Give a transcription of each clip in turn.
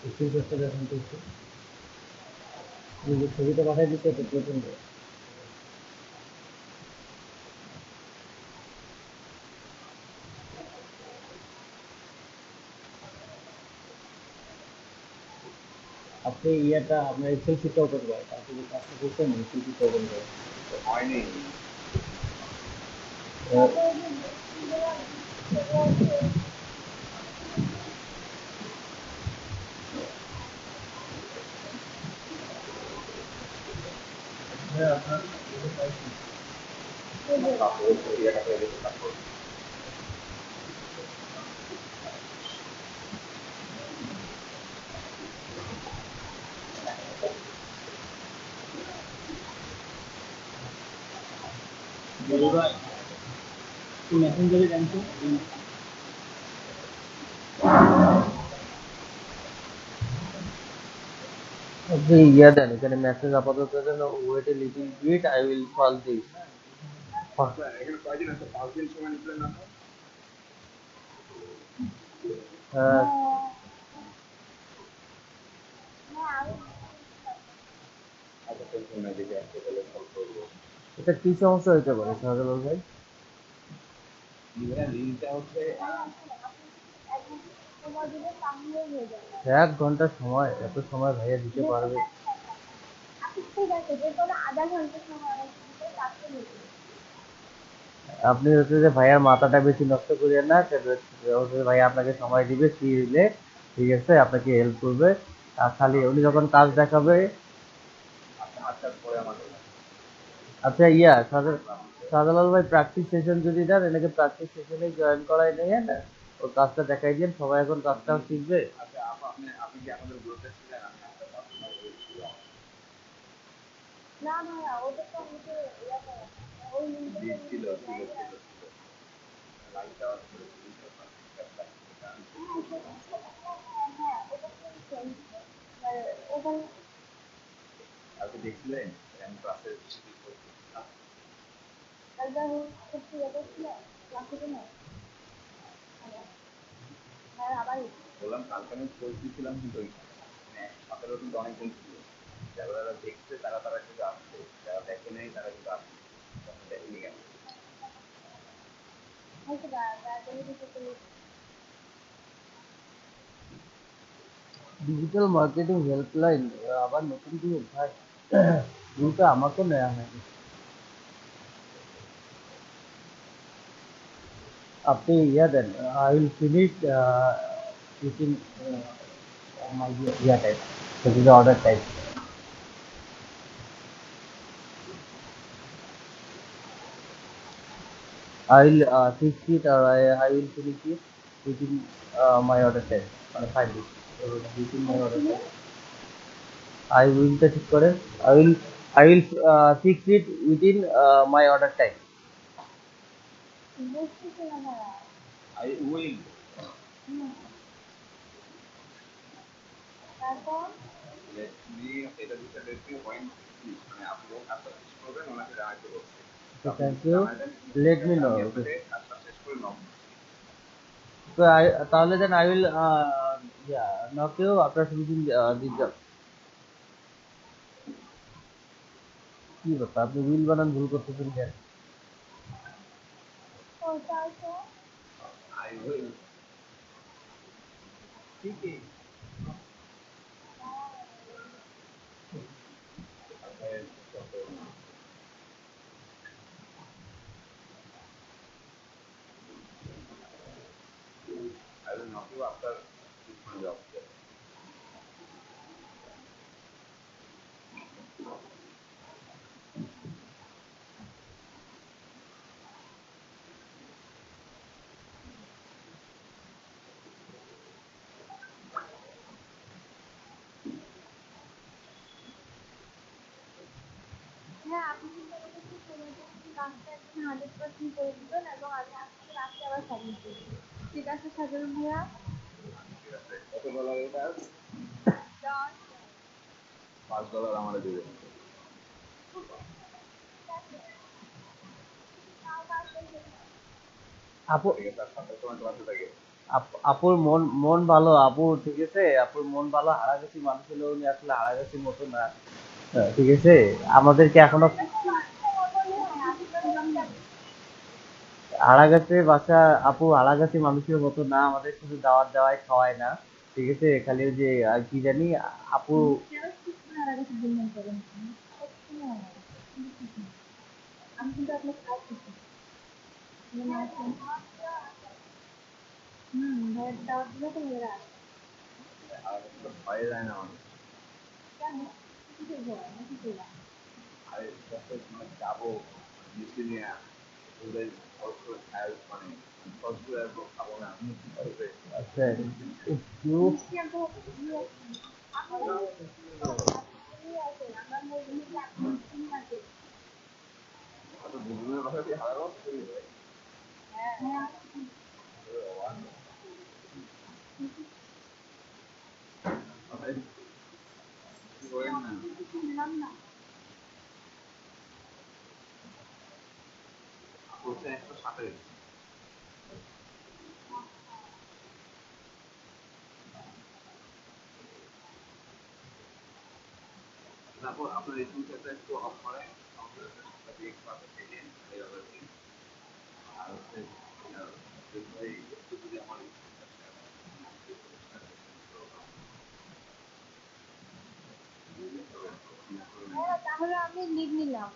স্ক্রিনশটটা দেখুন তো একটু। এই যে ছবিটা পাঠিয়ে দিচ্ছে তো প্রচন্ড। আপনি ইয়েটা আপনার এক্সেল শিটটা ওপেন করেন, আপনি যে কাজটা করছেন এক্সেল শিটটা ওপেন করেন। হয়নি। হ্যাঁ আপনার তারপরে ইয়েটা হয়ে গেছে তারপর ভাই মেসেঞ্জারে দেন তো। আপনি ইয়া দেন এখানে মেসেজ আপাতত দেন, wait a little bit I will call this. আচ্ছা এখানে কয়দিন আছে? 5 দিন সময় নিচ্ছিলেন না তো? আচ্ছা টেনশন নাই, দেখি আজকে তাহলে কল করবো। এটা কি সমস্যা হইতে পারে শাহজালাল ভাই? লিঙ্কটা হচ্ছে 1 ঘন্টা সময়? এত সময় ভাইয়া দিতে পারবে? আপনি হচ্ছে যে ভাইয়ার মাথাটা বেশি নষ্ট করিয়েন না, হচ্ছে যে ভাইয়া আপনাকে সময় দিবে ফ্রি দিলে, ঠিক আছে, আপনাকে হেল্প করবে। আর খালি উনি যখন কাজ দেখাবে। আচ্ছা আটটার পরে আমাদের আচ্ছা শাহজালাল ভাই প্র্যাকটিস সেশন যদি দেন, এনাকে প্র্যাকটিস সেশনে জয়েন করাই নিয়ে না, ওর কাজটা দেখাই দিন, সবাই এখন কাজটাও শিখবে। আচ্ছা আপনি আপনি কি আমাদের গ্রুপে ছিলেন? আমি একটা পার্সোনাল গ্রুপ ছিল। ছিল ছিল ছিল ছিল লাইক দেওয়ার পরে কালকে দেখছিলেন আমি ক্লাসে বললাম কালকে আমি পোস্ট দিয়েছিলাম কিন্তু ওইখানে মানে 117 কিন্তু অনেকজন ছিল। যারা যারা দেখছে তারা তারা কিন্তু আসছে, যারা দেখে নাই তারা কিন্তু আসছে। তখন দেখেনি কেন? ডিজিটাল মার্কেটিং হেল্পলাইন আবার নতুন গ্রুপ ভাই? গ্রুপে আমাকেও নেওয়া হয়নি। আপনি yeah then, I will finish within my yeah type, সেটা যে order type. I will fix it, or I will finish it within my order time, মানে 5 days. So within my order time. I will টা ঠিক করেন। I will fix it within my order time. I will let me এটা দিতে let me when মানে আপনি যখন কাজটা শেষ করবেন ওনাকে জানাইতে বলছি। তো Okay, আপনি thank যদি you. জানাই দেন Let ঠিক me আছে, know. আমি Okay. আপনাকে কাজটা শেষ করে নক দিচ্ছি। So তাহলে then I will yeah, knock you after finishing this job. কি ব্যাপার, আপনি উইল বানান ভুল করতেছেন কেন? আই উইল ঠিকই আপনার I will knock you after this one job. ঠিক আছে, কত ডলার এটা? $5 আমারে দিবেন। আপু ঠিক আছে, আর 7টার সময় ক্লাসে থাকে। আপুর মন মন ভালো, আপু ঠিক আছে, আপুর মন ভালো। হারাগাছি মানুষ হলে উনি আসলে হারাগাছির মতো না। ঠিক আছে, আমাদেরকে এখনো হারাগাছে বাসা। আপু হারাগাছি মানুষের মতো না, আমাদের শুধু দাওয়াত দেওয়ায় খাওয়ায় না। ঠিক আছে, খালি ওই যে কি জানি আপু। আর তো ভয় যায় না মানুষ। আর মানে যাবো মিষ্টি নিয়ে ওদের ফসল খায় মানে ফসল আর খাবো না হবে। আচ্ছা, একটু অত দুজনের কথা দিয়ে হারাবো তৈরি হয়। কি করেন না বলছে 107। তারপর আপনার এই সংখ্যাটা একটু অফ করে আমাদের সাথে এক পাশে থেকে এইভাবে দিন। আর হচ্ছে একটু যদি আমার তাহলে আমি লিভ নিলাম।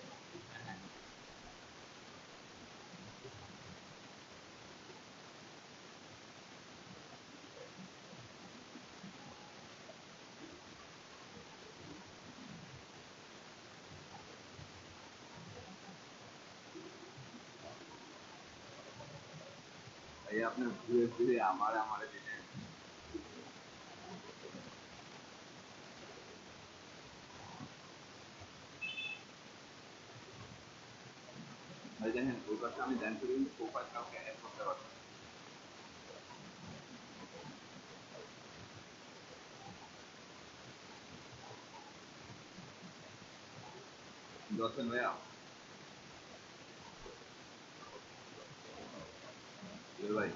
এই আপনার ঘুরে ফিরে আমারে দিলেন। ভাই দেখেন ওই পাশে আমি জানি করে কিন্তু প্রোফাইল কাউকে অ্যাড করতে পারবো না। দর্শন ভাইয়া ভাই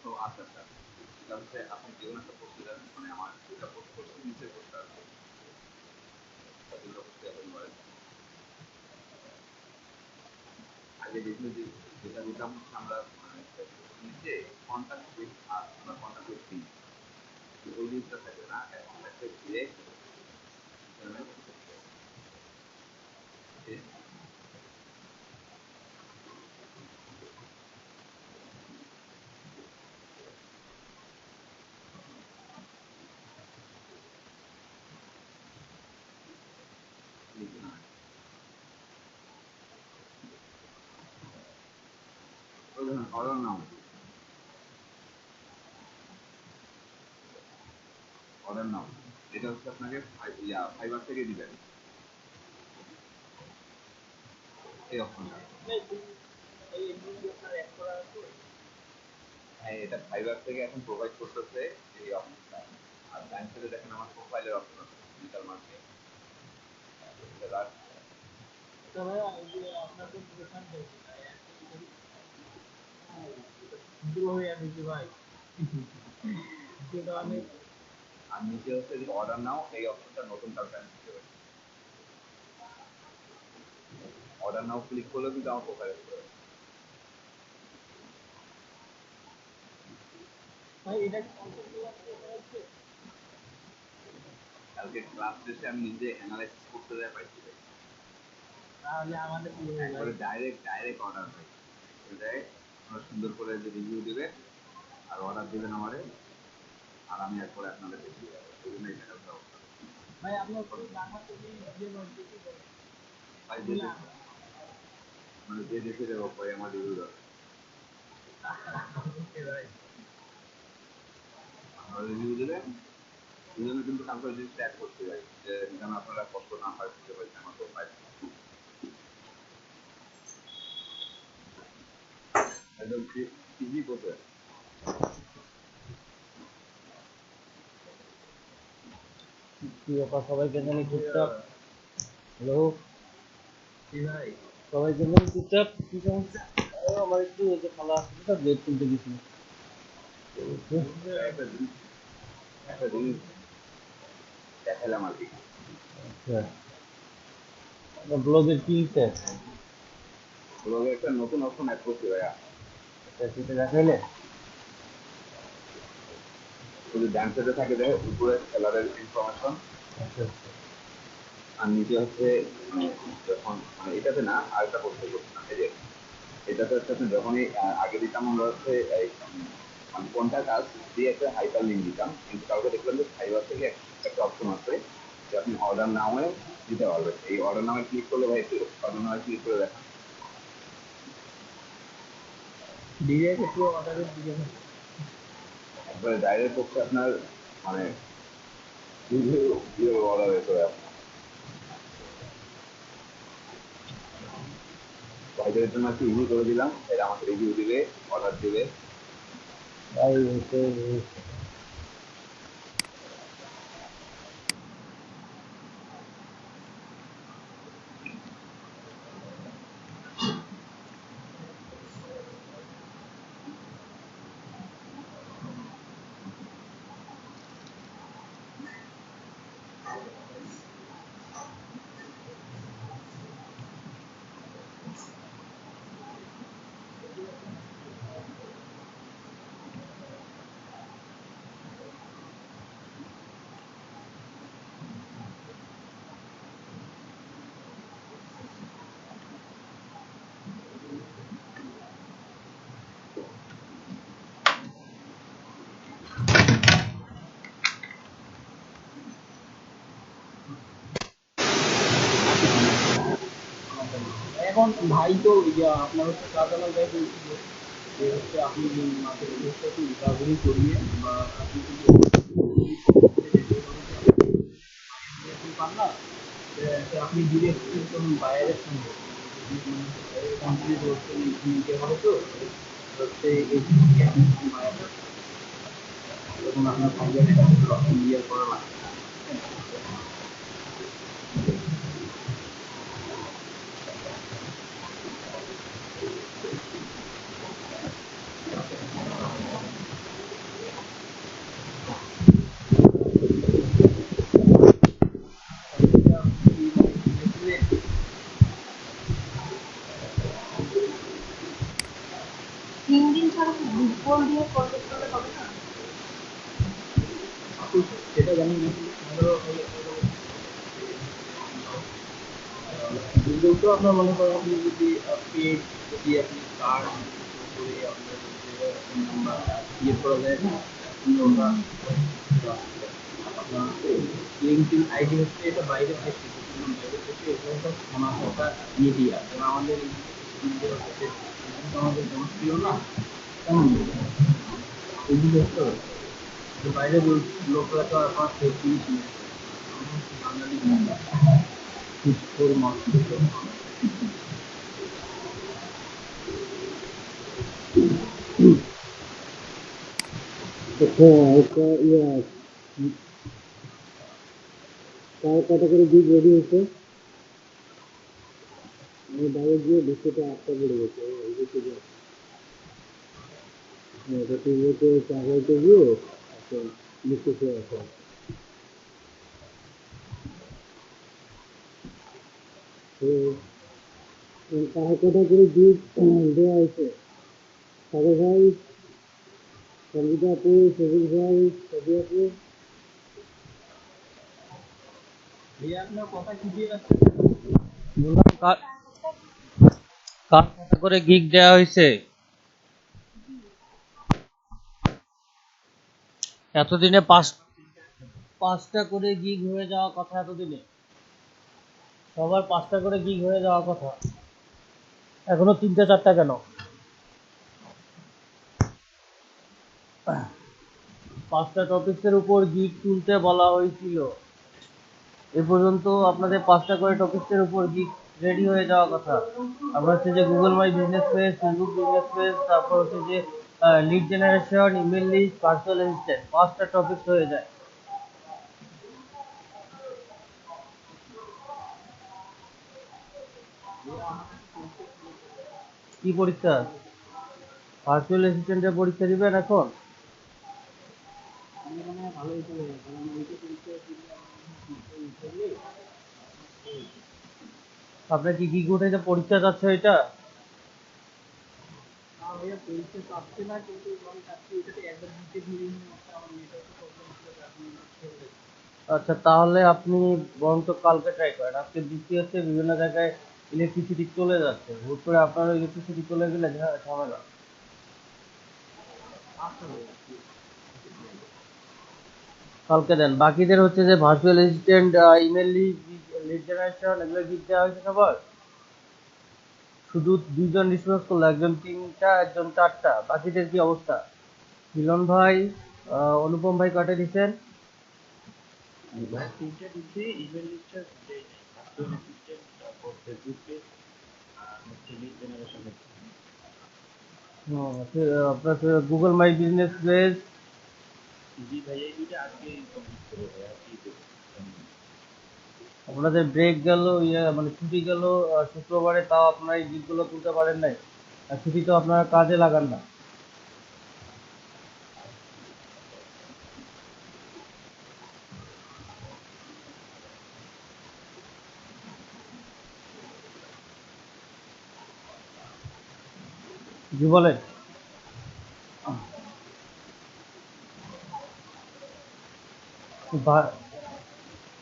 তো আচ্ছা আচ্ছা এটা হচ্ছে আপনি যে কোনো একটা পোস্টে যাবেন মানে আমার দুটা পোস্ট করছি নিচে পোস্ট আছে দুটো পোস্টে আপনি করেন আগে দেখলে যে যেটা দিতাম হচ্ছে আমরা মানে নিচে কন্ট্যাক্ট উইথ আস বা কন্ট্যাক্ট উইথ মি ওই জিনিসটা থাকে না এখন একটা ডিরেক্ট ওই ধরুন অর্ডার নাও এটা হচ্ছে আপনাকে ফাইবার থেকে দিবেন এই অপশনটা। হ্যাঁ এটা ফাইবার থেকে এখন প্রোভাইড করতেছে এই অপশনটা। আর ব্যাংক থেকে দেখেন আমার প্রোফাইলের অপশন আছে ডিজিটাল মার্কেটিং আর নিচে হচ্ছে যে অর্ডার নাও এই অপশনটা নতুন কাউকে আমি দিতে পারি। অর্ডার নাও ক্লিক করলেও কিন্তু আমার প্রোফাইলে চলে যাবে। কালকে ক্লাস শেষে আমি নিজে অ্যানালাইসিস করতে যাই পাইছি ভাই। একবারে ডাইরেক্ট অর্ডার ভাই দেয় আপনারা সুন্দর করে যে রিভিউ দেবে আর অর্ডার দিবেন আমারে আর আমি একবারে আপনাদেরকে দিয়ে দেবো এই জন্য এই টাকার ব্যবস্থা ভাই যে মানে যে দেশে যাবো ভাই আমার রিভিউ দেওয়া আপনারা রিভিউ দিলেন এই জন্য কিন্তু কালকে জিনিস ট্যাগ করতে যাই যে যেন আপনারা কষ্ট না হয় বুঝতে পারছেন আমার প্রোফাইল একদম ইজি প্রসেস। কি ব্যাপার, সবাই কেন জানি চুপচাপ? হ্যালো। সবাই কেমন চুপচাপ? কি সমস্যা? আমার একটু ওই যে খালা আসছে তো, গেট খুলতে গেছিল। একটা জিনিস দেখালাম আর কি। আচ্ছা, ব্লগের কি হচ্ছে? ব্লগে একটা নতুন অপশন অ্যাড করছি ভাইয়া। সেটা দেখাইলে? যদি ডান সাইডে থাকে দেখে উপরে সেলারের ইনফরমেশন, আচ্ছা আর নিচে হচ্ছে মানে যখন মানে এটাতে না আরেকটা করতে করছিলাম এই যে এটাতে হচ্ছে আপনি যখনই আগে দিতাম আমরা হচ্ছে এই মানে কোনটা কাজ দিয়ে একটা হাইপার লিঙ্ক দিতাম, কিন্তু কাউকে দেখলাম যে ফাইবার থেকে একটা অপশন আছে যে আপনি অর্ডার নামে দিতে পারবেন। এই অর্ডার নামে ক্লিক করলে ভাই একটু অর্ডার নামে ক্লিক করে দেখান ডিরেক্ট পুরো অর্ডারের দিকে। একবারে ডাইরেক্ট হচ্ছে আপনার মানে অর্ডার হয়েছে আপনার ভাইদের জন্য একটু রিভিউ করে দিলাম, এটা আমাকে রিভিউ দিবে, অর্ডার দিবে। ভাই হচ্ছে এখন ভাই তো আপনার হচ্ছে কার্যালয় ভাই বলছিল যে হচ্ছে আপনি মাসের চেষ্টা কি রিকভারি করিয়ে বা আপনি কিন্তু পান না, আপনি ডিরেক্টলি কোনো বাইরের সঙ্গে কমপ্লিট হচ্ছে নিতে হবে তো হচ্ছে এই বাইরে তখন আপনার ফাইবারের ইয়ে করা লাগবে। তিন দিন ছাড়া কি দুপুর দিয়ে কন্ট্যাক্ট করলে হবে না? সেটা জানি না গুগল তো আপনার মনে করেন আপনি যদি পেড যদি আপনি কার্ড করে আপনার নাম্বার ইয়ে করা যায় না আপনি ওটা আপনার লিঙ্কডিন আইডি হচ্ছে এটা বাইরে থেকে বাইরে থেকে এটা সব সমাজটা মিডিয়া এবং আমাদের মিডিয়া হচ্ছে আমাদের জনপ্রিয় না কেমন এগুলো তো বাইরের লোকরা তো আপনার ফেসবুক বাঙালি মাছ আচ্ছা একটা ইয়া তার কত করে বীজ রেডি হচ্ছে আমি বাইরে গিয়ে দেখতে আটটা পড়ে গেছে এই যে এটা টিভিতে চালাইতে গিয়ে একটা লিখেছে আছে তো তার কথা করে বীজ দেওয়া হয়েছে সাগর ভাই সঙ্গীতা আপু সবুজ ভাই সবি আপু আপনার কথা কি দিয়ে আছে বললাম কার কার কথা করে গিগ দেওয়া হয়েছে এতদিনে পাঁচটা করে গিগ হয়ে যাওয়া কথা এতদিনে সবার পাঁচটা করে গিগ হয়ে যাওয়া কথা এখনো তিনটা চারটা কেন পাঁচটা টপিকসের উপর গিগ তুলতে বলা হয়েছিল এ পর্যন্ত আপনাদের পাঁচটা করে টপিকসের উপর গিগ রেডি হয়ে যাওয়া কথা আপনার হচ্ছে যে Google my business page Facebook business page তারপর হচ্ছে যে lead generation email list personal assistant পাঁচটা টপিকস হয়ে যায় কি পরীক্ষা? ভার্চুয়াল অ্যাসিস্ট্যান্টের পরীক্ষা দিবেন এখন? আপনার কি উঠাইতে পরীক্ষা যাচ্ছে এটা? আচ্ছা, তাহলে আপনি বরঞ্চ কালকে ট্রাই করেন। আজকে বৃষ্টি হচ্ছে, বিভিন্ন জায়গায় ইলেকট্রিসিটি চলে যাচ্ছে, হুট করে আপনার ইলেকট্রিসিটি চলে গেলে ঝামেলা। কালকে দেন। বাকিদের হচ্ছে যে virtual assistant, email lead generation এগুলো গিফট দেওয়া হয়েছে সবার। শুধু দুইজন রিসোর্স করলো, একজন 3টা একজন 4টা। বাকিদের কি অবস্থা? মিলন ভাই, অনুপম ভাই কয়টা দিচ্ছেন? আপনার গুগল মাই বিজনেস প্লেস। আপনাদের ব্রেক গেল, মানে ছুটি গেল শুক্রবারে, তাও আপনারা এই গিফটগুলো তুলতে পারেন নাই। আর ছুটি তো আপনারা কাজে লাগান না। জি বলেন।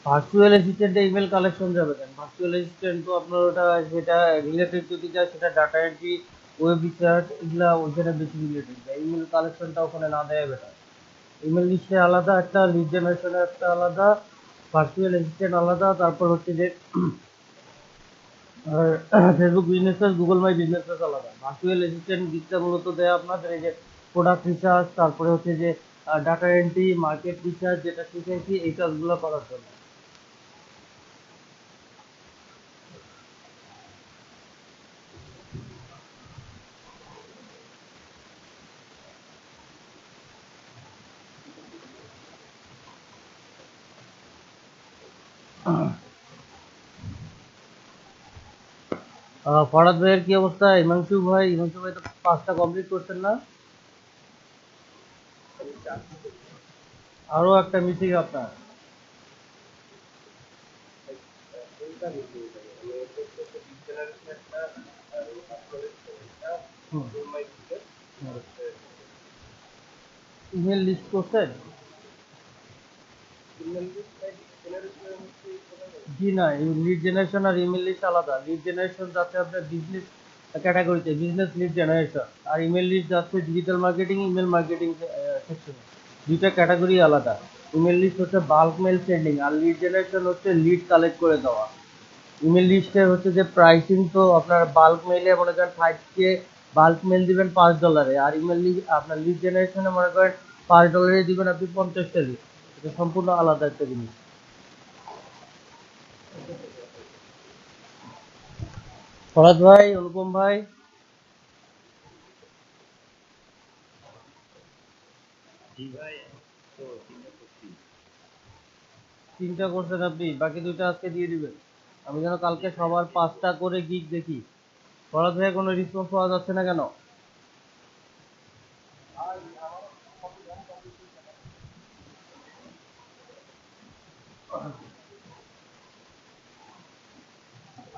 ভার্চুয়াল অ্যাসিস্ট্যান্টে ইমেল কালেকশন যাবে কেন? ভার্চুয়াল অ্যাসিস্ট্যান্ট তো আপনার ওটা যেটা রিলেটেড যদি যায় সেটা ডাটা এন্ট্রি, ওয়েব রিসার্চ, এগুলা ওইখানে বেশি রিলেটেড যায়। ইমেল কালেকশনটা ওখানে না দেয় বেটার। ইমেল লিস্টে আলাদা একটা, লিড জেনারেশনের একটা আলাদা, ভার্চুয়াল অ্যাসিস্ট্যান্ট আলাদা, তারপর হচ্ছে যে Facebook business page, Google my business page আলাদা। ভার্চুয়াল অ্যাসিস্ট্যান্ট দিকটা মূলত দেয় আপনাদের এই যে প্রোডাক্ট রিসার্চ, তারপরে হচ্ছে যে ডাটা এন্ট্রি, মার্কেট রিসার্চ, যেটা শিখেছি এই কাজগুলো করার জন্য। ফরাদ ভাইয়ের কি অবস্থা? হিমাংশু ভাই তো 5টা কমপ্লিট করছেন না? আরো একটা মিসিং আপনার। ইমেল লিস্ট করছেন? জি না, লিড জেনারেশন আর ইমেল লিস্ট আলাদা। লিড জেনারেশন যাচ্ছে আপনার বিজনেস ক্যাটাগরিতে, বিজনেস লিড জেনারেশন, আর ইমেল লিস্ট যাচ্ছে ডিজিটাল মার্কেটিং, ইমেল মার্কেটিং সেকশনে। দুইটা ক্যাটাগরি আলাদা। ইমেল লিস্ট হচ্ছে বাল্ক মেল সেন্ডিং, আর লিড জেনারেশন হচ্ছে লিড কালেক্ট করে দেওয়া। ইমেল লিস্টের হচ্ছে যে প্রাইসিং তো আপনার বাল্ক মেইলে মনে করেন 5K বাল্ক মেল দিবেন $5, আর ইমেল আপনার লিড জেনারেশনে মনে করেন $5 দিবেন আপনি 50টা লিড। এটা সম্পূর্ণ আলাদা একটা জিনিস। ফরাদ ভাই, অনুপম ভাই, 3টা করছেন আপনি, বাকি 2টা আজকে দিয়ে দিবেন। আমি যেন কালকে সবার 5টা করে গিগ দেখি। ফরাদ ভাই কোনো রেসপন্স পাওয়া যাচ্ছে না কেন?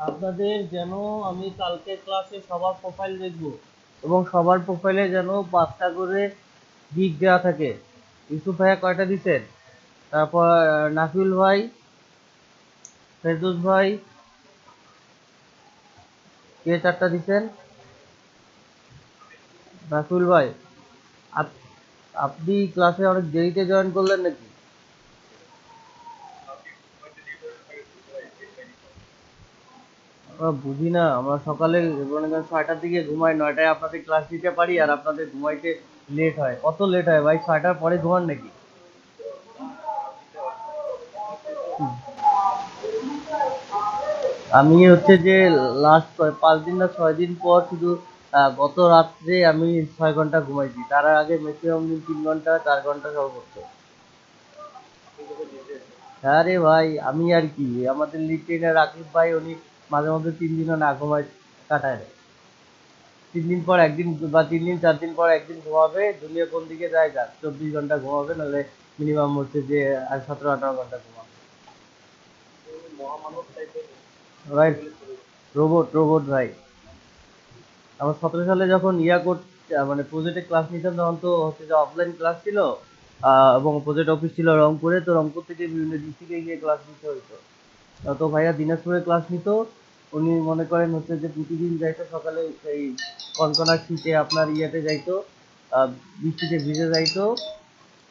আপনাদের যেন আমি কালকে ক্লাসে সবার প্রোফাইল দেখব, এবং সবার প্রোফাইলে যেন 5টা করে গিগ দেওয়া থাকে। ইউসুফ ভাইয়া কয়টা দিচ্ছেন? তারপর নাফিল ভাই, ফেরদৌস ভাই, কে 4টা দিচ্ছেন? নাফিল ভাই, আপ- আপনি ক্লাসে অনেক দেরিতে জয়েন করলেন নাকি? আমরা বুঝি না, আমরা সকালে মনে করেন 6টার দিকে ঘুমাই, 9টায় আপনাদের ক্লাস দিতে পারি, আর আপনাদের ঘুমাইতে লেট হয়। কত লেট হয় ভাই? 6টার পরে ঘুমান নাকি? আমি হচ্ছে যে লাস্ট 5 দিন না 6 দিন পর শুধু গত রাত্রে আমি 6 ঘন্টা ঘুমাইছি। তার আগে ম্যাক্সিমাম দিন 3 ঘন্টা 4 ঘন্টা সর্বোচ্চ। হ্যাঁ রে ভাই, আমি আর কি, আমাদের লিগ ট্রেনার রাকিব ভাই উনি মাঝে মধ্যে 3 দিনও না ঘুমায় কাটায় দেয়। 3 দিন পর একদিন বা 3 দিন 4 দিন পর একদিন ঘুমাবে, দুনিয়া কোন দিকে যায় যাক, 24 ঘন্টা ঘুমাবে, নাহলে মিনিমাম হচ্ছে যে 17-18 ঘন্টা ঘুমাবে। রাইট, রোবট রোবট ভাই। আমার 17 সালে যখন মানে প্রজেক্টে ক্লাস নিতাম, তখন তো হচ্ছে যে অফলাইন ক্লাস ছিল, এবং প্রজেক্ট অফিস ছিল রংপুরে, তো রংপুর থেকে বিভিন্ন ডিস্ট্রিক্টে গিয়ে ক্লাস নিতে হতো। তো ভাইয়া দিনাজপুরে ক্লাস নিত। উনি মনে করেন হচ্ছে যে প্রতিদিন যাইতো সকালে, এই কনকনা শীতে আপনার ইয়েতে যাইতো, আহ, বৃষ্টিতে ভিজে যাইতো।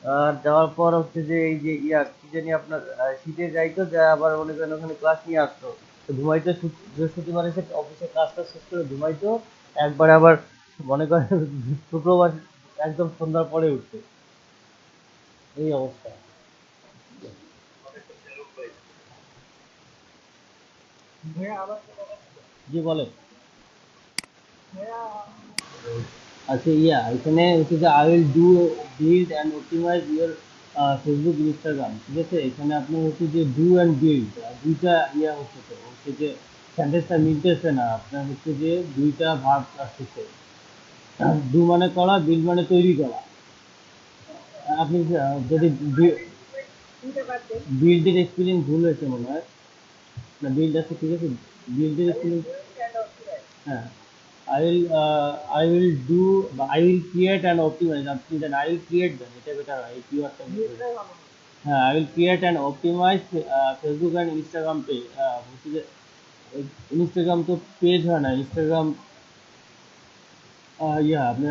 আর যাওয়ার পর হচ্ছে যে এই যে কি জানি আপনার শীতে যাইতো, যা আবার মনে করেন ওখানে ক্লাস নিয়ে আসতো। তো ঘুমাইতো, বৃহস্পতিবার এসে অফিসে কাজটা শেষ করে ঘুমাইতো, একবারে আবার মনে করেন শুক্রবার একদম সন্ধ্যার পরে উঠতো। এই অবস্থা। জি বলেন। আচ্ছা, এখানে হচ্ছে যে I will do build and optimise your Facebook Instagram, ঠিক আছে। এখানে আপনার হচ্ছে যে ডু অ্যান্ড বিল্ড, দুইটা হচ্ছে, তো হচ্ছে যে সেন্টেন্সটা মিলতেছে না, আপনার হচ্ছে যে দুইটা ভার্ব আসতেছে। ডু মানে করা, বিল্ড মানে তৈরি করা। আপনি যদি বিল্ডের স্পেলিং ভুল হয়েছে মনে হয়, না বিল্ড আছে, ঠিক আছে, বিল্ডের স্পেলিং, হ্যাঁ। I will do বা I will create and optimize, আপনি দেন I will create, দেন এটা বেটার হয়, এই কিওয়ার্ডটা হ্যাঁ। I will create and optimize Facebook and Instagram page, হচ্ছে যে ইনস্টাগ্রাম তো পেজ হয় না, ইনস্টাগ্রাম, আপনি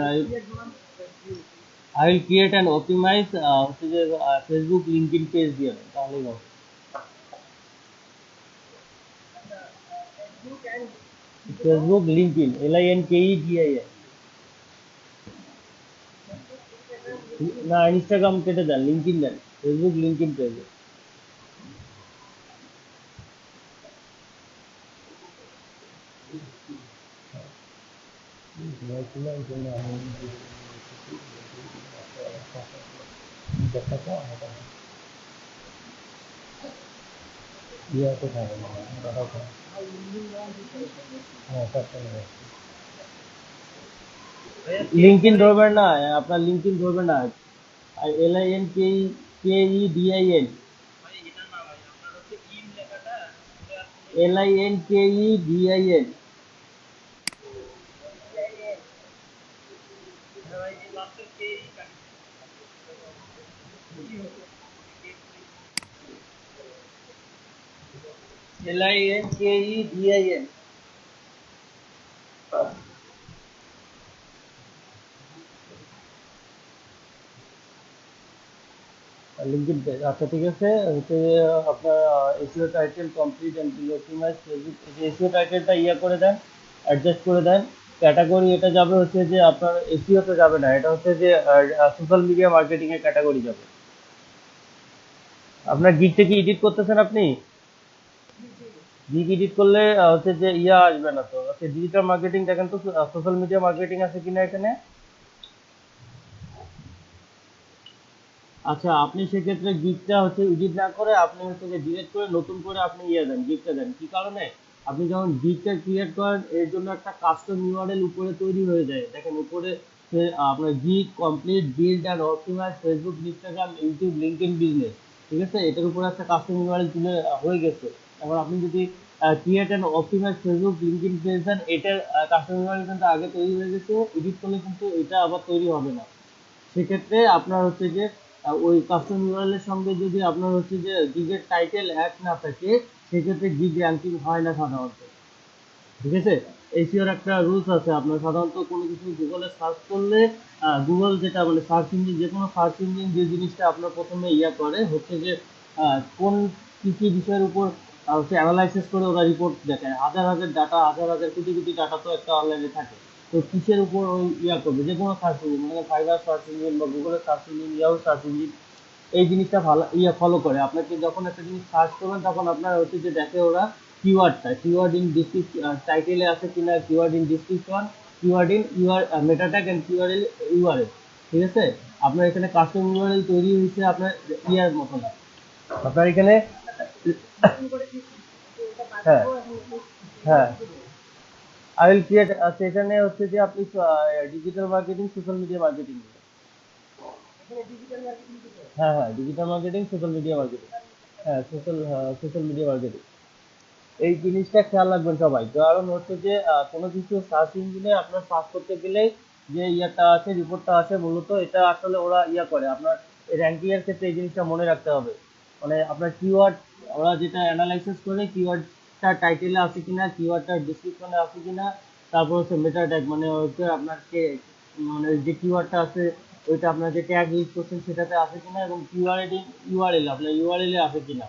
I will create and optimize হচ্ছে যে ফেসবুক লিঙ্কডইন পেজ দিয়ে দেন, তাহলেই হবে। ফেসবুক লিঙ্কডইন, LINKEDIN, না ইনস্টাগ্রাম কেটে দেন, লিঙ্কডইন দেন, ফেসবুক লিঙ্কডইন পেজে। লিঙ্কডইন ধরবেন না, আপনার লিঙ্কডইন ধরবেন না, LINKEDIN, LINKEDIN, LINKEDIN, LinkedIn page. আচ্ছা ঠিক আছে, হচ্ছে আপনার SEO title complete and optimise Facebook, SEO টাইটেলটা করে দেন, অ্যাডজাস্ট করে দেন। ক্যাটাগরি এটা যাবে হচ্ছে যে আপনার এসইও তে যাবে না, এটা হচ্ছে যে সোশ্যাল মিডিয়া মার্কেটিং এর ক্যাটাগরি যাবে। আপনার গিগটা কি এডিট করতেছেন আপনি? গিগ এডিট করলে হচ্ছে যে আসবে না, তো হচ্ছে ডিজিটাল মার্কেটিং দেখেন তো, সোশ্যাল মিডিয়া মার্কেটিং আছে কিনা এখানে। আচ্ছা, আপনি সেক্ষেত্রে গিগটা হচ্ছে এডিট না করে আপনি হচ্ছে যে ডিলিট করে নতুন করে আপনি দেন, গিগটা দেন। কি কারণে? আপনি যখন গিগটা ক্রিয়েট করেন, এর জন্য একটা কাস্টম ইউআরএল উপরে তৈরি হয়ে যায়, দেখেন উপরে আপনার gig complete build and optimise Facebook Instagram YouTube LinkedIn business, ঠিক আছে, এটার উপরে একটা কাস্টম ইউআরএল তুলে হয়ে গেছে। এখন আপনি যদি create and optimise Facebook LinkedIn page দেন, এটার কাস্টম ইউআরএল কিন্তু আগে তৈরি হয়ে গেছে, এডিট করলে কিন্তু এটা আবার তৈরি হবে না। সেক্ষেত্রে আপনার হচ্ছে যে ওই কাস্টম ইউআরএল এর সঙ্গে যদি আপনার হচ্ছে যে গিগের টাইটেল এক না থাকে, সেক্ষেত্রে গিগ র্যাঙ্কিং হয় না সাধারণত, ঠিক আছে। এসিওর একটা রুলস আছে, আপনার সাধারণত কোনো কিছু গুগলে সার্চ করলে, গুগল যেটা মানে সার্চ ইঞ্জিন, যে কোনো সার্চ ইঞ্জিন যে জিনিসটা আপনার প্রথমে করে হচ্ছে যে কোন কী কী বিষয়ের উপর হচ্ছে অ্যানালাইসিস করে ওরা রিপোর্ট দেখায়, হাজার হাজার ডাটা, হাজার হাজার কোটি কোটি ডাটা তো একটা অনলাইনে থাকে। তো কিসের উপর ওই করবে, যে কোনো সার্চ ইঞ্জিন, মানে ফাইবার সার্চ ইঞ্জিন বা গুগলের search engine, Yahoo search engine, এই জিনিসটা ভালো ফলো করে। আপনাকে যখন একটা জিনিস সার্চ করবেন, তখন আপনার হচ্ছে যে দেখে ওরা কিওয়ার্ডটা, কিওয়ার্ড ইন ডিসক্রিপশন, টাইটেলে আছে কিনা, keyword in description, keyword in meta tag and keyword URL, ঠিক আছে। আপনার এখানে কাস্টম ইউআরএল তৈরি হয়েছে আপনার মতো না, আপনার এখানে, হ্যাঁ হ্যাঁ, আই উইল ক্রিয়েট। আচ্ছা, এখানে হচ্ছে যে আপনি digital marketing, social media marketing. হ্যাঁ হ্যাঁ, digital marketing, social media marketing. Social media marketing, এই জিনিসটা খেয়াল রাখবেন সবাই। কারণ হচ্ছে যে কোনো কিছু সার্চ ইঞ্জিনে আপনার সার্চ করতে গেলেই যে ইয়াটা আছে, রিপোর্টটা আছে, মূলত এটা আসলে ওরা ইয়া করে আপনার র্যাঙ্কিং এর ক্ষেত্রে এই জিনিসটা মনে রাখতে হবে। মানে আপনার কিওয়ার্ড, ওরা যেটা অ্যানালাইসিস করে কিওয়ার্ডটা টাইটেলে আছে কিনা, কিওয়ার্ডটা ডিসক্রিপশনে আছে কিনা, তারপর হচ্ছে মেটা ট্যাগ, মানে হচ্ছে আপনার মানে যে কিওয়ার্ডটা আছে ওইটা আপনার যে ট্যাগ ইউজ করছেন সেটাতে আছে কিনা, এবং ইউআরএল আপনার ইউআরএল এ আছে কিনা।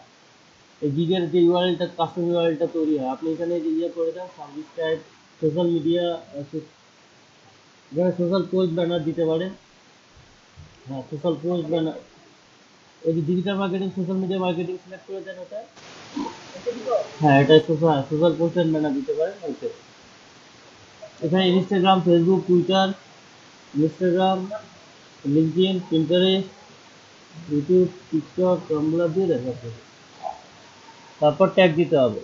এই গিগের যে ইউআরএলটা, কাস্টম ইউআরএলটা তৈরি হয়, আপনি এখানে যে ইয়ে করে দেন সার্ভিস টাইপ সোশ্যাল মিডিয়া, এখানে সোশ্যাল পোস্ট ব্যানার দিতে পারেন। হ্যাঁ, সোশ্যাল পোস্ট ব্যানার, ওই যে digital marketing, social media marketing select করে দেন ওটা। হ্যাঁ, এটা সোশ্যাল পোস্ট এন্ড ব্যানার দিতে পারেন ওকে। এখানে Instagram, Facebook, Twitter, Instagram, LinkedIn, Pinterest, YouTube, TikTok, Tumblr দিয়ে দেখাচ্ছে। তারপর ট্যাগ দিতে হবে।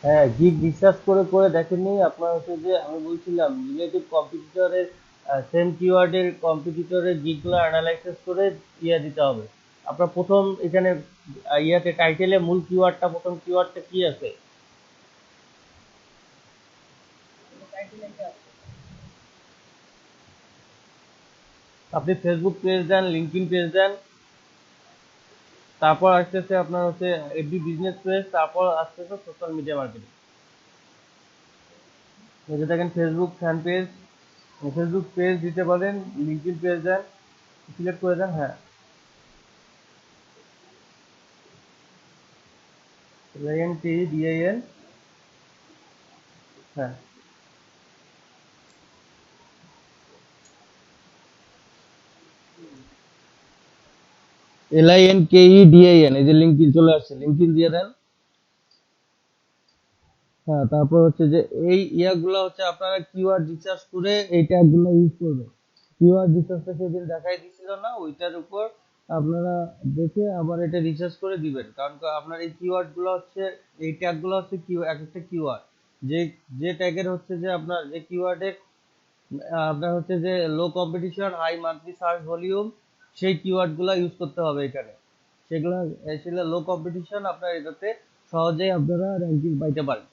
হ্যাঁ, গিগ রিসার্চ করে করে দেখেননি আপনার হচ্ছে যে আমি বলছিলাম রিলেটিভ কম্পিটিটরের সেম কিওয়ার্ডের কম্পিটিটরের গিগগুলো অ্যানালাইসিস করে ইয়ে দিতে হবে। আপনার প্রথম এখানে ইয়াতে টাইটেলে মূল কিওয়ার্ডটা, প্রথম কিওয়ার্ডটা কি আছে? আপনি ফেসবুক পেজ দেন, লিঙ্কডইন পেজ দেন, তারপর আসতেছে আপনার হচ্ছে এফবি বিজনেস পেজ, তারপর আসতেছে সোশ্যাল মিডিয়া মার্কেটিং। এই যে দেখেন Facebook fan page, Facebook page দিতে পারেন, লিঙ্কডইন পেজ দেন, সিলেক্ট করে দেন। হ্যাঁ, LINKEDIN, হ্যাঁ, LINKEDIN, এই যে লিঙ্কডইন চলে আসছে, লিঙ্কডইন দিয়ে দেন। হ্যাঁ, তারপর হচ্ছে যে এই ইয়াগুলো হচ্ছে আপনারা কিওয়ার্ড রিসার্চ করে এই ট্যাগগুলো ইউজ করবেন। কিওয়ার্ড রিসার্চটা সেদিন দেখাই দিছিল না, ওইটার উপর আপনারা দেখে আবার এটা রিসার্চ করে দিবেন। কারণ আপনার এই কিওয়ার্ড গুলো হচ্ছে, এই ট্যাগ গুলো হচ্ছে এক একটা কিওয়ার্ড, যে যে ট্যাগের হচ্ছে যে আপনার যে কিওয়ার্ডের আপনার হচ্ছে যে low competition, high monthly search volume, সেই কিওয়ার্ড গুলো ইউজ করতে হবে এখানে। সেগুলো সেগুলো লো কম্পিটিশন, আপনার এটাতে সহজেই আপনারা র্যাঙ্কিং পাইতে পারেন।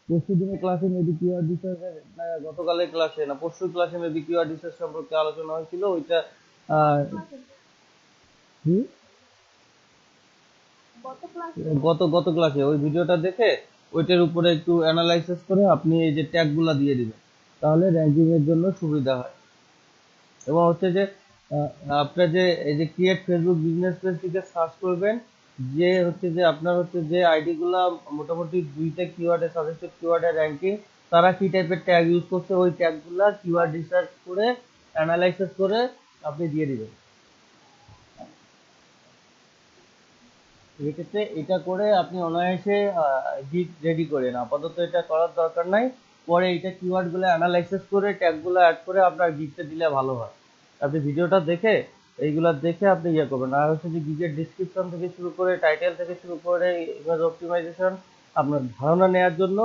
পরশু দিনের ক্লাসে মেবি কিওয়ার্ড রিসার্চ, না গতকালের ক্লাসে না পরশু ক্লাসে মেবি কিওয়ার্ড রিসার্চ সম্পর্কে আলোচনা হয়েছিল ওইটা। আহ, কি? গত ক্লাসে গত ক্লাসে ওই ভিডিওটা দেখে ওইটার উপরে একটু অ্যানালাইসিস করে আপনি এই যে ট্যাগ গুলা দিয়ে দিবেন, তাহলে র্যাঙ্কিং এর জন্য সুবিধা হয়। এবং হচ্ছে যে আহ, আপনার যে এই যে ক্রিয়েট ফেসবুক বিজনেস পেজ থেকে সার্চ করবেন, যে হচ্ছে যে আপনার হচ্ছে যে আইডি গুলা মোটামুটি দুইটা কিওয়ার্ডে সাজেস্টেড কিওয়ার্ডের র্যাঙ্কিং, তারা কি টাইপের ট্যাগ ইউজ করছে ওই ট্যাগ গুলা কিওয়ার্ড রিসার্চ করে অ্যানালাইসিস করে আপনি দিয়ে দিবেন। এক্ষেত্রে এটা করে আপনি অনায়াসে গিগ রেডি করেন। আপাতত এটা করার দরকার নাই, পরে এটা কিওয়ার্ড গুলো অ্যানালাইসিস করে ট্যাগ গুলো অ্যাড করে আপনার গিগটা দিলে ভালো হয়। আপনি ভিডিওটা দেখে এইগুলা দেখে আপনি ইয়ে করবেন। আর হচ্ছে যে গিগের ডিসক্রিপশন থেকে শুরু করে, টাইটেল থেকে শুরু করে ইমেজ অপটিমাইজেশন, আপনার ধারণা নেওয়ার জন্য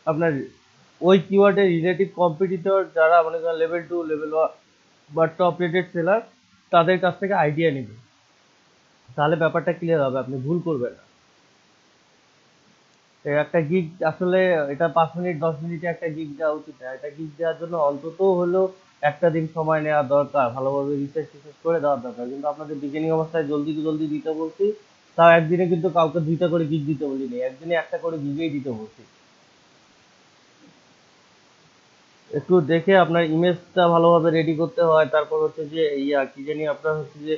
আপনার ওই কিওয়ার্ডের রিলেটিভ কম্পিটিটর যারা মনে করেন লেভেল 2, লেভেল 1 বা টপ রেটেড সেলার, তাদের কাছ থেকে আইডিয়া নেবেন। তাহলে ব্যাপারটা ক্লিয়ার হবে, আপনি ভুল করবেন না। তো একটা গিগ আসলে এটা 5 মিনিট 10 মিনিটে একটা গিগ দেওয়া উচিত না। একটা গিগ দেওয়ার জন্য অন্তত হলেও একটা দিন সময় নেওয়া দরকার, ভালোভাবে রিসার্চ টিসার্চ করে দেওয়া দরকার। কিন্তু আপনাদের বিগিনিং অবস্থায় জলদি জলদি দিতে বলছি, তাও একদিনে কিন্তু কাউকে 2টা করে গিগ দিতে বলিনি, একদিনে একটা করে গিগেই দিতে বলছি। একটু দেখে আপনার ইমেজটা ভালোভাবে রেডি করতে হয়। তারপর হচ্ছে যে ইয়া কি জানি আপনার হচ্ছে যে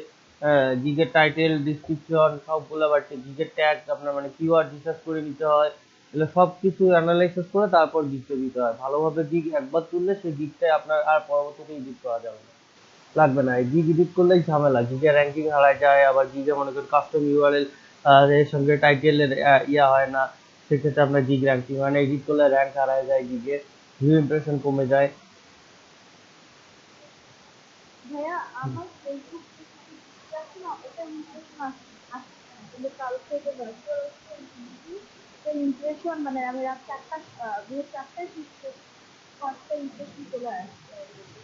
গিগের টাইটেল, ডিসক্রিপশন সবগুলো, বাট গিগের ট্যাগ আপনার মানে কিওয়ার্ড রিসার্চ করে নিতে হয়। এগুলো সব কিছু অ্যানালাইসিস করে তারপর গিগটা দিতে হয়। ভালোভাবে গিগ একবার তুললে সেই গিগটাই আপনার আর পরবর্তীতে এডিট করা যাবে না, লাগবে না। এই গিগ এডিট করলেই ঝামেলা, গিগের র্যাঙ্কিং হারায় যায়, আবার গিগে মনে করেন কাস্টম ইউআরএল এর সঙ্গে টাইটেলের ইয়া হয় না, সেক্ষেত্রে আপনার গিগ র্যাঙ্কিং হয় না। এডিট করলে র্যাঙ্ক হারায় যায়, গিগে ভিউ ইমপ্রেশন কমে যায়। ভাইয়া আমার ফেসবুক আছে না, ওটা ইমপ্রেশন আসছে না, কিন্তু কালকে যে ভার্চুয়াল ওটা ইমপ্রেশন, মানে আমি রাত 4টা ভোর 4টায় ক্লিক করছি, 5টা ইমপ্রেশন চলে আসছে অলরেডি।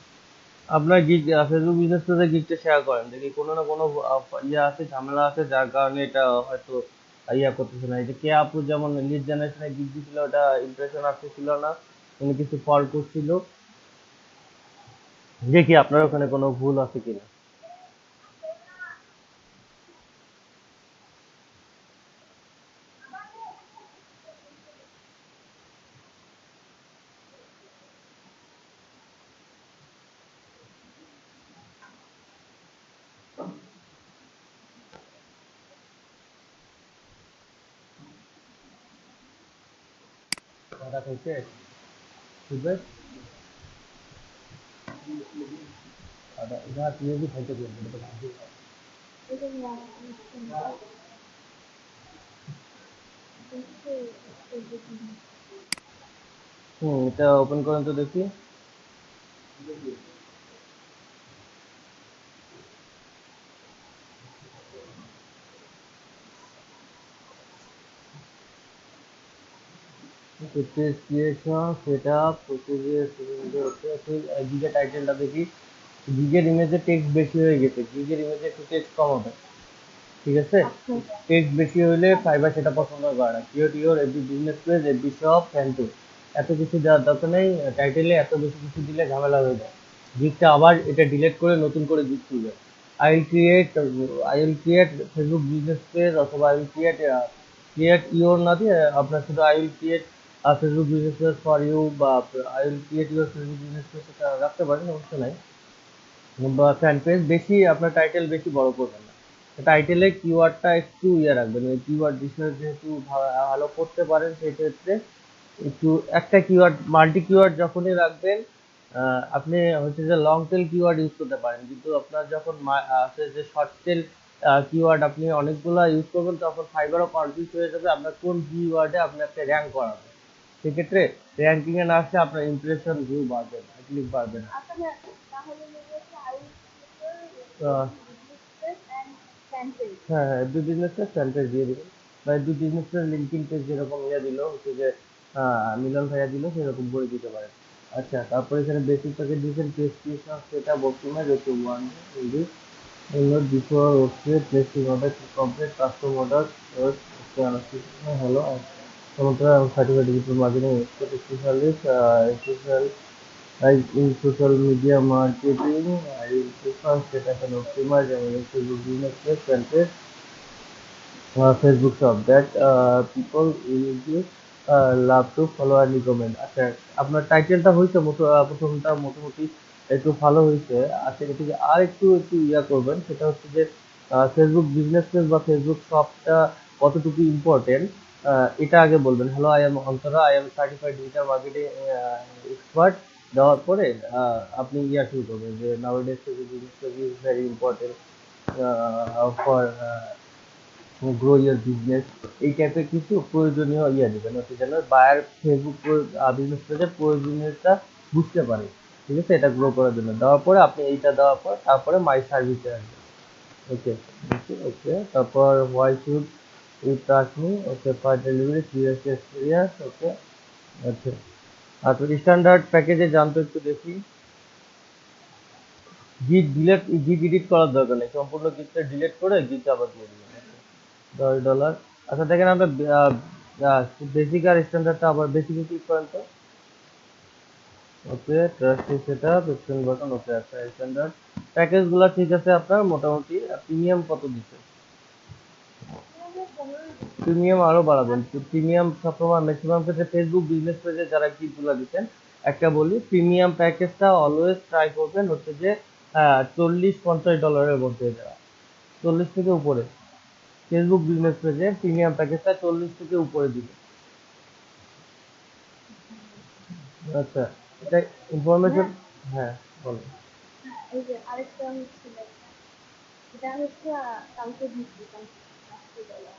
আপনার গিগ ফেসবুক বিজনেস পেজে গিগটা শেয়ার করেন, দেখি কোনো না কোনো ইয়ে আছে, ঝামেলা আছে, যার কারণে এটা হয়তো ইয়া করতেছে না। এই যে কে আপু যেমন লিড জেনারেশনে গিগ দিছিল, ওটা ইমপ্রেশন আসতেছিল না, কোনো কিছু ফল্ট করছিল। দেখি আপনার ওখানে কোনো ভুল আছে কিনা। কথা কইছে বুঝবে আদা ইহা তুমি কি খাইতে বলবো। এটা নিয়ে আমার কোনো চিন্তা হচ্ছে ফেসবুক নিয়ে। এটা ওপেন করেন তো দেখি। পেজ ক্রিয়েশন সেটআপ প্রসিডিউর গিগের টাইটেলটা দেখি। গিগের ইমেজে টেক্সট বেশি হয়ে গেছে, গিগের ইমেজে একটু টেক্সট কম হবে, ঠিক আছে? আচ্ছা টেক্সট বেশি হইলে ফাইবার সেটা পছন্দ করে না। Create your FB business page, FB shop, fan page, এত কিছু দেওয়ার দরকার নেই। টাইটেলে এত বেশি কিছু দিলে ঝামেলা হয়ে যায়। গিগটা আবার এটা ডিলিট করে নতুন করে গিগ তুলবে। I will create Facebook business page, অথবা ক্রিয়েট ইউর না দিয়ে আপনার শুধু I will create Facebook business page for you, বা I will create your Facebook business page, এটা রাখতে পারেন, সমস্যা নাই। বা ফ্যান পেজ বেশি আপনার টাইটেল বেশি বড় করবেন না। টাইটেলে কিওয়ার্ডটা একটু ইয়ে রাখবেন, ওই কিওয়ার্ড রিসার্চ যেহেতু ভালো করতে পারেন সেই ক্ষেত্রে একটু একটা কিওয়ার্ড, মাল্টি কিওয়ার্ড যখনই রাখবেন, আপনি হচ্ছে যে লং টেল কিওয়ার্ড ইউজ করতে পারেন, কিন্তু আপনার যখন আছে যে শর্ট টেল কিওয়ার্ড আপনি অনেকগুলা ইউজ করবেন, তখন ফাইবারও কনফিউজ হয়ে যাবে আপনার কোন কিওয়ার্ডে আপনাকে র্যাঙ্ক করাবে। সেক্ষেত্রে র্যাঙ্কিং এ না আসলে আপনার ইমপ্রেশন ভিউ বাড়বে না, ক্লিক বাড়বে না। আচ্ছা ভাইয়া, তাহলে মনে হচ্ছে I will uh, business page and fan page. হ্যাঁ হ্যাঁ, দুই বিজনেসের সেন্টার দিয়ে দিবেন, বা দুই বিজনেসের লিঙ্কিং পেজ যেরকম ইয়ে দিল হচ্ছে যে মিলন ভাইয়া দিল সেরকম করে দিতে পারেন। আচ্ছা, তারপরে এখানে বেসিক প্যাকেজ দিয়েছেন, পেজ ক্রিয়েশন সেটা বর্তমানে রেখে ওয়ান ইন্ডি ইননোট before okay placing order complete custom order okay hello সমুদ্র certificate digital marketing specialist special in social media marketing. I will prefer set up an optimize and Facebook business page and page, Facebook shop that people will be love to follow and recommend. আচ্ছা, আপনার টাইটেলটা হয়েছে প্রথমটা মোটামুটি একটু ভালো হয়েছে। আচ্ছা, এটিকে আর একটু একটু ইয়া করবেন, সেটা হচ্ছে যে ফেসবুক বিজনেস পেজ বা ফেসবুক শপটা কতটুকু ইম্পর্টেন্ট, এটা আগে বলবেন। Hello, I am Antara, I am certified digital marketing expert. দেওয়ার পরে আপনি ইয়া শুরু করবেন যে নাউডেজ Facebook business page is very important for grow year business. এই টাইপের কিছু প্রয়োজনীয় ইয়ে দেবেন, হচ্ছে যেন বায়ার ফেসবুক বিজনেস পেজের প্রয়োজনীয়তা বুঝতে পারে, ঠিক আছে? এটা গ্রো করার জন্য দেওয়ার পরে আপনি এইটা দেওয়ার পর তারপরে মাই সার্ভিসে আসবেন। ওকে ওকে ওকে, তারপর why should you trust me, okay, for delivery serious experience, okay. আচ্ছা, তারপর স্ট্যান্ডার্ড প্যাকেজে জানতো একটু দেখি। গিগ এডিট করার দরকার নেই, সম্পূর্ণ গিগটা ডিলিট করে গিগ আবার দিয়ে দিবেন। $10। আচ্ছা, দেখেন আমরা বেসিক আর স্ট্যান্ডার্ডটা আবার বেসিকে ক্লিক করেন তো। ওকে, ট্রাস্টি সেটআপ এক্সটেন্ড বাটন, ওকে। আচ্ছা, স্ট্যান্ডার্ড প্যাকেজগুলো ঠিক আছে আপনার মোটামুটি। প্রিমিয়াম কত দিচ্ছে? আমাদের 15 দিচ্ছে। প্রিমিয়াম আরো বাড়াবেন। প্রিমিয়াম সবসময় ম্যাক্সিমাম ক্ষেত্রে ফেসবুক বিজনেস পেজে যারা গিগগুলো দিচ্ছেন, একটা বলি, প্রিমিয়াম প্যাকেজটা অলওয়েজ ট্রাই করবেন হচ্ছে যে $40-50 মধ্যে দেওয়া, 40 থেকে উপরে। ফেসবুক বিজনেস পেজে প্রিমিয়াম প্যাকেজটা 40 থেকে উপরে দিবে। আচ্ছা, এটা ইনফরমেশন। হ্যাঁ হ্যাঁ, বলো। হ্যাঁ, এই যে আরেকটা হচ্ছে দেখেন, এটা হচ্ছে কালকে দিচ্ছি, কালকে রাত্রিবেলা।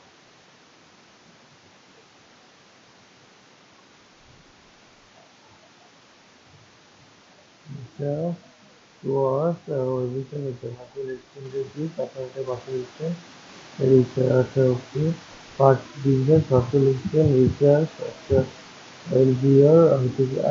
আচ্ছা, was revision with the virtual assistant review, তারপরে virtual assistant research okay part business virtual assistant research আচ্ছা LBR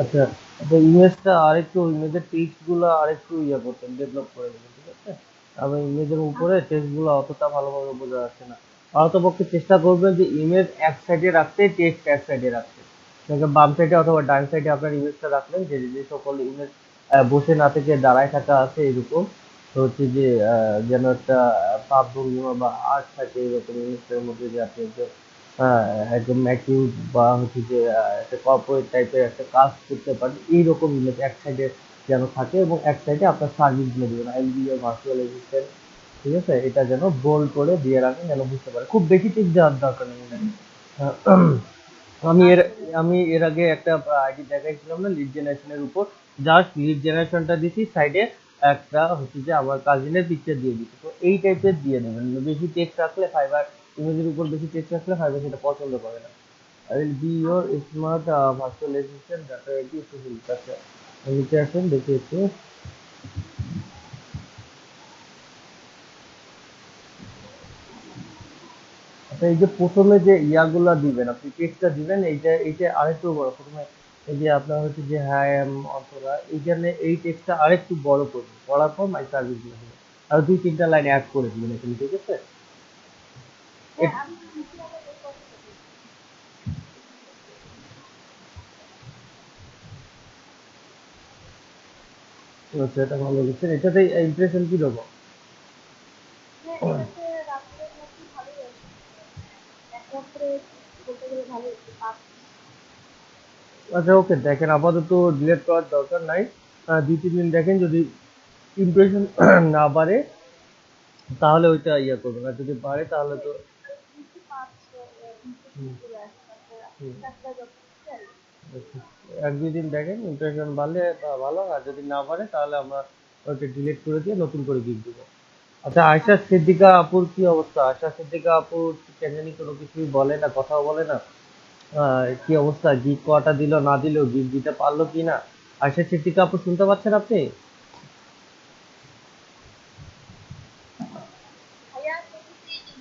আচ্ছা আচ্ছা ইমেজটা আরেকটু ইমেজের টেক্সট গুলো আরেকটু ইয়ে করতেন ডেভেলপ করে দেবেন ঠিক আছে আমি ইমেজের উপরে টেক্সট গুলো অতটা ভালোভাবে বোঝা যাচ্ছে না অন্ততপক্ষে চেষ্টা করবেন যে ইমেজ এক সাইডে রাখতে টেক্সট এক সাইডে রাখতে আপনাকে বাম সাইডে অথবা ডান সাইডে আপনার ইমেজটা রাখলেন যে যে সকল ইমেজ বসে না থেকে দাঁড়ায় থাকা আছে এরকম তো হচ্ছে যে যেন একটা ভাব ভঙ্গিমা বা আর্ট থাকে এরকম ইমেজটার মধ্যে যে আপনি একদম ম্যাচিউর বা হচ্ছে যে একটা কর্পোরেট টাইপের একটা কাজ করতে পারেন এইরকম ইমেজ এক সাইডে যেন থাকে এবং এক সাইডে আপনার সার্ভিস গুলো দিবেন আইবিএ ভার্চুয়াল অ্যাসিস্ট্যান্ট ঠিক আছে এটা যেন বোল্ড করে দিয়ে রাখেন যেন বুঝতে পারে খুব বেশি টিপ দেওয়ার দরকার নেই এখানে। আমি এর আমি এর আগে একটা আইডি দেখাইছিলাম না লিড জেনারেশনের উপর জাস্ট লিড জেনারেশনটা দিছি সাইডে একটা হচ্ছে যে আমার কাজিনের পিকচার দিয়ে দিচ্ছি তো এই টাইপের দিয়ে দেবেন বেশি টেক্সট রাখলে ফাইবার ইমেজের উপর বেশি টেক্সট রাখলে ফাইবার সেটা পছন্দ করে না I will be your smart virtual assistant data ready to help আচ্ছা নিচে আসেন দেখি একটু আচ্ছা এই যে প্রথমে যে ইয়াগুলা দিবেন আপনি টেক্সটটা দিবেন এইটা আরেকটু বড় প্রথমে এই যে আপনার হচ্ছে যে হাই এম অন্তরা এইখানে এই টেক্সটটা আরেকটু বড় করবেন করার পর মাই সার্ভিস দিবেন আর দুই তিনটা লাইন অ্যাড করে দিবেন এখানে ঠিক আছে হ্যাঁ আমি কিছু আবার রেকর্ড করি। আচ্ছা এটা ভালো লিখছেন এটাতে ইমপ্রেশন কি রকম হ্যাঁ এটাতে রাত্রের মধ্যে ভালোই আছে এক রাত্রে বলতে গেলে ভালোই আছে পাঁচ। আচ্ছা ওকে দেখেন আপাতত ডিলিট করার দরকার নাই দুই তিন দিন দেখেন যদি ইমপ্রেশন না বাড়ে তাহলে ওইটা ইয়া করবেন আর যদি বাড়ে তাহলে তো নিচে পাঁচ ইমপ্রেশন হুম, চলে আসে তারপরে হুম, চারটা যত চাই। আচ্ছা। এক দুই দিন দেখেন ইমপ্রেশন বাড়লে ভালো আর যদি না বাড়ে তাহলে আমরা ওইটা ডিলিট করে দিয়ে নতুন করে গিফট দেবো আচ্ছা আয়শা সিদ্দিকা আপুর কি অবস্থা আয়শা সিদ্দিকা আপুর কেন জানি কোনো কিছুই বলে না কথাও বলে না কি অবস্থা গিফট কটা দিল না দিল গিফট দিতে পারলো কি না আয়শা সিদ্দিকা আপু শুনতে পাচ্ছেন আপনি ভাইয়া তুমি দিইনি।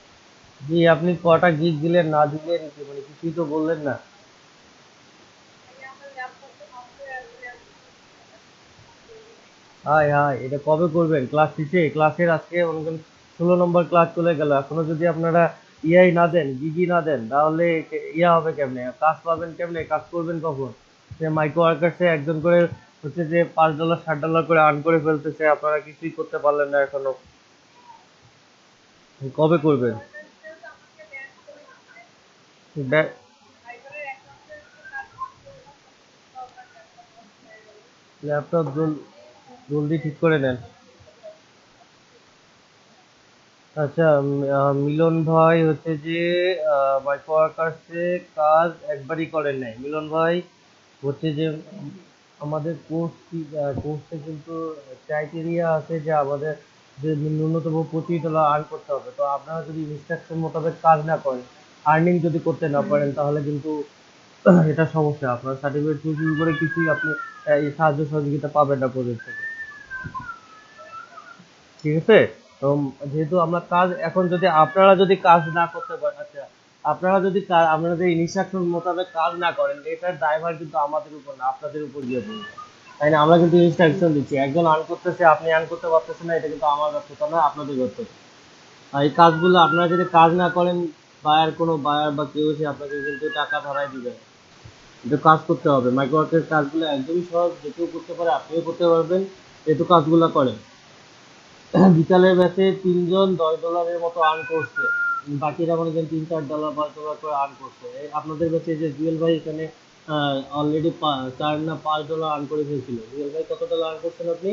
জি আপনি কটা গিফট দিলেন না দিলেন কি মানে কিছুই তো বললেন না ভাইয়া আমার ল্যাপটপে নষ্ট হয়ে আছে আমি হাই হাই এটা কবে করবেন ক্লাস শেষে ক্লাসের আজকে মনে করেন 16 নম্বর ক্লাস চলে গেল এখনো যদি আপনারা ইয়াই না দেন জিজি না দেন তাহলে ইয়া হবে কেমনে কাজ পাবেন কেমনে কাজ করবেন কখন সে মাইক্রো ওয়ার্কার্সে একজন করে হচ্ছে যে $5 $60 করে আর্ন করে ফেলতেছে আপনারা কিছুই করতে পারলেন না এখনো কবে করবেন ওয়ার্কার্সেও তো আমাকে ব্যান করে দিচ্ছে ব্যাক ফাইবারের অ্যাকাউন্টের কাজ করতে আমার ল্যাপটপ নষ্ট হয়ে গেল ল্যাপটপ আমি জলদি ঠিক করে নেন আচ্ছা মিলন ভাই হচ্ছে যে মাইক্রো ওয়ার্কার্সে কাজ একবারই করেন নাই মিলন ভাই হচ্ছে যে আমাদের কোর্সে কিন্তু ক্রাইটেরিয়া আছে যে আমাদের যে ন্যূনতম $25 আর্ন করতে হবে তো আপনারা যদি ইনস্ট্রাকশন মোতাবেক কাজ না করেন আর্নিং যদি করতে না পারেন তাহলে কিন্তু এটা সমস্যা আপনার সার্টিফিকেট শুরু করে কিছুই আপনি এই সাহায্য সহযোগিতা পাবেন না প্রজেক্ট থেকে ঠিক আছে তো যেহেতু আমরা কাজ এখন যদি আপনারা যদি কাজ না করতে পারেন আচ্ছা আপনারা যদি আপনাদের ইনস্ট্রাকশন মোতাবেক কাজ না করেন এটার দায়ভার কিন্তু আমাদের উপর না আপনাদের উপর গিয়ে পড়বে তাই না আমরা কিন্তু ইনস্ট্রাকশন দিচ্ছি একজন আর্ন করতেছে আপনি আর্ন করতে পারতেছেন না এটা কিন্তু আমার ব্যর্থতা না আপনাদের ব্যর্থতা আর এই কাজগুলো আপনারা যদি কাজ না করেন বায়ার বা কেউ এসে আপনাকে কিন্তু টাকা ধরাই দিবে না। কিন্তু কাজ করতে হবে মাইক্রোওয়ার্কের কাজগুলো একদমই সহজ যে কেউ করতে পারে আপনিও করতে পারবেন যেহেতু কাজগুলো করেন বিকালের ব্যাচে তিনজন $10 মতো আর্ন করছে বাকিরা মনে করেন $3 4 $5 করে আর্ন করছে আপনাদের ব্যাচে যে জুয়েল ভাই এখানে অলরেডি 4 না $5 আর্ন করে ফেলছিল জুয়েল ভাই কত ডলার আর্ন করছেন আপনি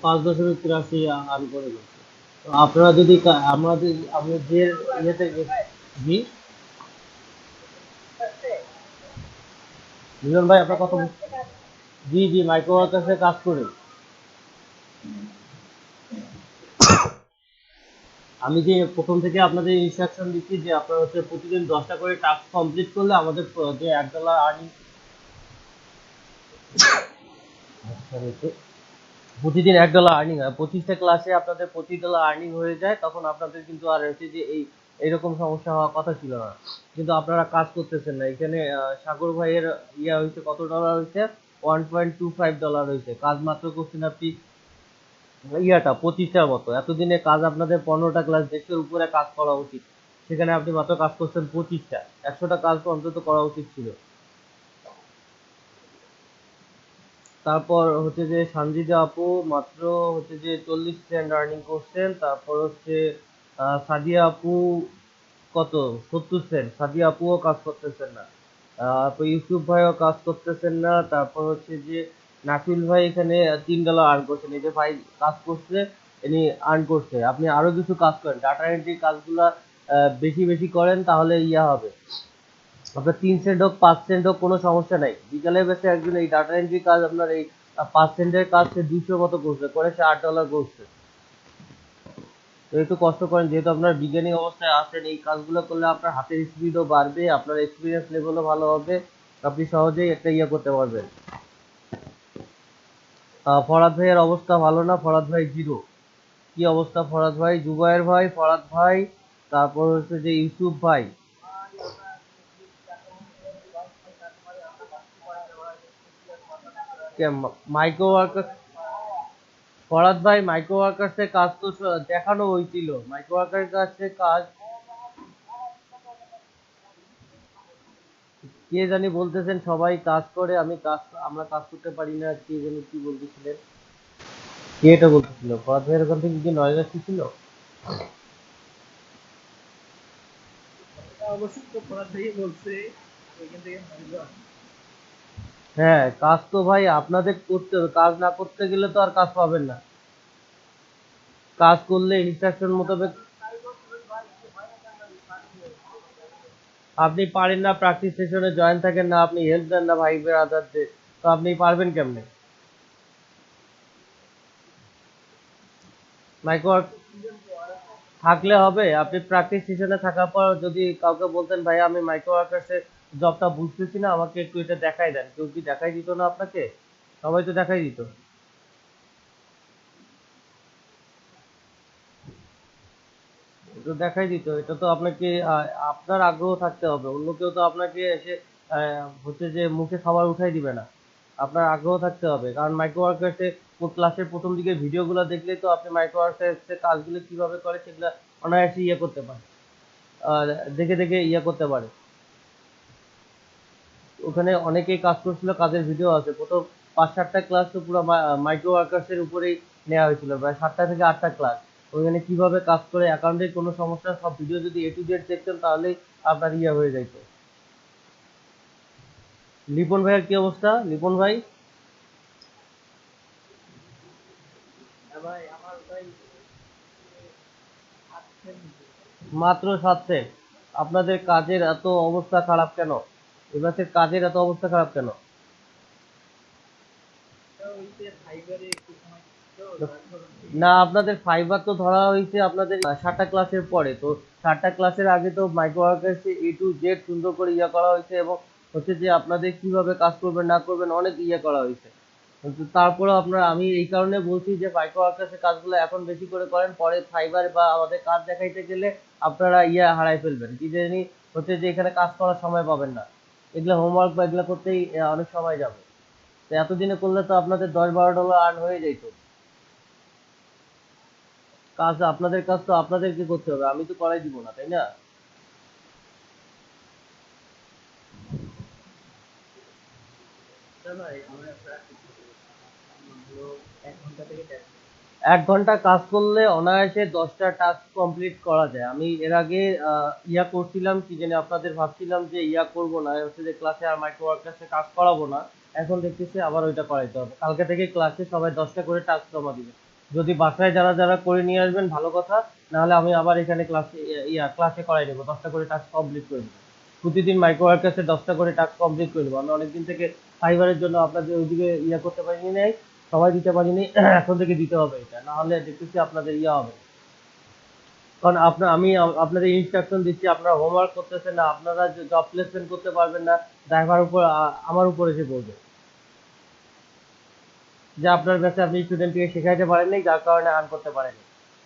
5.83 আর্ন করে ফেলছে তো আপনারা যদি আমাদের যে ইয়েতে জি মিলন ভাই আপনার কথা জি জি মাইক্রো ওয়ার্কার্সে কাজ করে আমি যে প্রথম থেকে আপনাদের ইনস্ট্রাকশন দিচ্ছি যে আপনারা হচ্ছে প্রতিদিন 10টা করে টাস্ক কমপ্লিট করলে আমাদের যে $1 আর্নিং, প্রতিদিন $1 আর্নিং হয়, 25টা ক্লাসে আপনাদের $25 আর্নিং হয়ে যায়, তখন আপনাদের কিন্তু আর হচ্ছে যে এইরকম সমস্যা হওয়ার কথা ছিল না। কিন্তু আপনারা কাজ করতেছেন না। এখানে সাগর ভাইয়ের ইয়া হয়েছে, কত ডলার হয়েছে? $1.25 হয়েছে। কাজ মাত্র করছেন আপনি ইয়াটা 25টার মতো। এতদিনে কাজ আপনাদের 15টা ক্লাস 150-এর উপরে কাজ করা উচিত, সেখানে আপনি মাত্র কাজ করছেন 25টা। 100টা কাজ তো অন্তত করা উচিত ছিল। তারপর হচ্ছে যে সানজিদা আপু মাত্র হচ্ছে যে 40 সেন্ট আর্নিং করছেন। তারপর হচ্ছে সাদিয়া আপু কত, 70 সেন্ট। সাদিয়া আপুও কাজ করতেছেন না। তারপর ইউসুফ ভাইও কাজ করতেছেন না। তারপর হচ্ছে যে নাকিল ভাই এখানে $3 আর্ন করছেন। এই যে ভাই কাজ করছে, ইনি আর্ন করছে। আপনি আরো কিছু কাজ করেন, ডাটা এন্ট্রি কাজগুলা বেশি বেশি করেন, তাহলে ইয়া হবে। আপনার 3 সেন্ট হোক 5 সেন্ট হোক কোনো সমস্যা নাই। বিকালে বেশি একজন এই ডাটা এন্ট্রি কাজ আপনার এই 5 সেন্টের কাজ সে 200 মতো করছে, করে সে $8 করছে। তো একটু কষ্ট করেন, যেহেতু আপনার বিজ্ঞানী অবস্থায় আছেন, এই কাজগুলো করলে আপনার হাতের স্পিডও বাড়বে, আপনার এক্সপিরিয়েন্স লেভেলও ভালো হবে, আপনি সহজেই একটা ইয়ে করতে পারবেন। ফরাদ ভাইয়ের অবস্থা ভালো না, ফরাদ ভাই জিরো। কি অবস্থা ফরাদ ভাই? জুবায়ের ভাই, ফরাদ ভাই, তারপর হচ্ছে যে ইউসুফ ভাই। মাইক্রো ওয়ার্কার, ফরাদ ভাই মাইক্রো ওয়ার্কার্সের কাজ তো দেখানো হয়েছিল। মাইক্রো ওয়ার্কারের কাছে কাজ কে জানি বলতেছেন সবাই কাজ করে, আমরা কাজ করতে পারি না, কে জানি কি বলতেছিলেন, কে এটা বলতেছিল? ফরাদ ভাইয়ের ওখান থেকে কি নয়েজ আসতেছিল? হ্যাঁ, কাজ তো ভাই আপনাদের করতে হবে, কাজ না করতে গেলে তো আর কাজ পাবেন না। কাজ করলে ইনস্ট্রাকশন মোতাবেক। আপনি পারেন না, প্র্যাকটিস সেশনে জয়েন থাকেন না, আপনি হেল্প দেন না ভাই ব্রাদারদের, তো আপনি পারবেন কেমনে? মাইক্রো থাকলে হবে? আপনি প্র্যাকটিস সেশনে থাকার পর যদি কাউকে বলতেন ভাই আমি মাইক্রো ওয়ার্কার্সের জবটা বুঝতেছি না, আমাকে একটু এটা দেখাই দেন, কেউ কি দেখাই দিত না আপনাকে? সবাই তো দেখাই দিত। তো দেখাই দিত, এটা তো আপনাকে আপনার আগ্রহ থাকতে হবে। অন্য কেউ তো আপনাকে এসে হচ্ছে যে মুখে খাবার উঠাই দিবে না। আপনার আগ্রহ থাকতে হবে, কারণ মাইক্রো ওয়ার্কার্সে ক্লাসের প্রথম দিকে ভিডিওগুলো দেখলেই তো আপনি মাইক্রো ওয়ার্কার্সের কাজগুলো কিভাবে করে সেগুলো অনায়াসে ইয়ে করতে পারেন, আর দেখে দেখে ইয়ে করতে পারে। ওখানে অনেকেই কাজ করছিল, কাজের ভিডিও আছে। প্রথম 5-7টা ক্লাস তো পুরো মাইক্রো ওয়ার্কার্স এর উপরেই নেওয়া হয়েছিল, প্রায় 7টা থেকে 8টা ক্লাস। ওখানে কিভাবে কাজ করে, অ্যাকাউন্টের কোনো সমস্যা, সব ভিডিও যদি A to Z দেখতেন তাহলেই আপনার ইয়ে হয়ে যাইত। লিপন ভাইয়ের কি অবস্থা? লিপন ভাই মাত্র 7 সেন্ট। আপনাদের কাজের এত অবস্থা খারাপ কেন? এবার কাজের এত অবস্থা খারাপ কেন? না, আপনাদের ফাইবার তো ধরা হয়েছে আপনাদের 7টা ক্লাসের পরে। তো 7টা ক্লাসের আগে তো micro workers A to Z সুন্দর করে ইয়ে করা হয়েছে, এবং হচ্ছে যে আপনাদের কিভাবে কাজ করবেন না করবেন অনেক ইয়ে করা হয়েছে। কিন্তু তারপরে আপনারা, আমি এই কারণে বলছি যে মাইক্রো ওয়ার্কার্সের কাজগুলো এখন বেশি করে করেন, পরে ফাইবার বা আমাদের কাজ দেখাইতে গেলে আপনারা ইয়ে হারাই ফেলবেন, কি জানি হচ্ছে যে এখানে কাজ করার সময় পাবেন না। এগুলো হোমওয়ার্ক বা এগুলো করতেই অনেক সময় যাবে। তো এতদিনে করলে তো আপনাদের $10-12 আর্ন হয়ে যেত। কাজ আপনাদের কাজ তো আপনাদেরকে করতে হবে, আমি তো করাই দিব না, তাই না? এক ঘন্টা কাজ করলে অনায়াসে 10টা টাস্ক কমপ্লিট করা যায়। আমি এর আগে ইয়া করছিলাম, কি জানি আপনাদের ভাবছিলাম যে ইয়া করব না, হচ্ছে যে ক্লাসে আর মাইক্রো ওয়ার্কার্সে কাজ করাবো না। এখন দেখতেছি আবার ওইটা করাইতে হবে। কালকে থেকে ক্লাসে সবাই 10টা করে টাস্ক জমা দিবে। যদি বাসায় যারা যারা করে নিয়ে আসবেন ভালো কথা, নাহলে আমি আবার এখানে ক্লাসে করাই দেবো, 10টা করে টাস্ক কমপ্লিট করে দেবো। প্রতিদিন মাইক্রো ওয়ার্কার্সে 10টা করে টাস্ক কমপ্লিট করে দেবো। আমি অনেকদিন থেকে ফাইবারের জন্য আপনাদের ওইদিকে ইয়া করতে পারিনি, নাই সবাই দিতে পারিনি, এখন থেকে দিতে হবে এটা, না হলে দেখতেছি আপনাদের ইয়া হবে, কারণ আপনাদের ইনস্ট্রাকশন দিচ্ছি, আপনারা হোমওয়ার্ক করতেছেন না, আপনারা জব প্লেসমেন্ট করতে পারবেন না, ড্রাইভার উপর আমার উপর এসে পড়বে যে আপনার ব্যাচে আপনি স্টুডেন্টকে শেখাইতে পারেন নাই, যার কারণে আর্ন করতে পারেনি।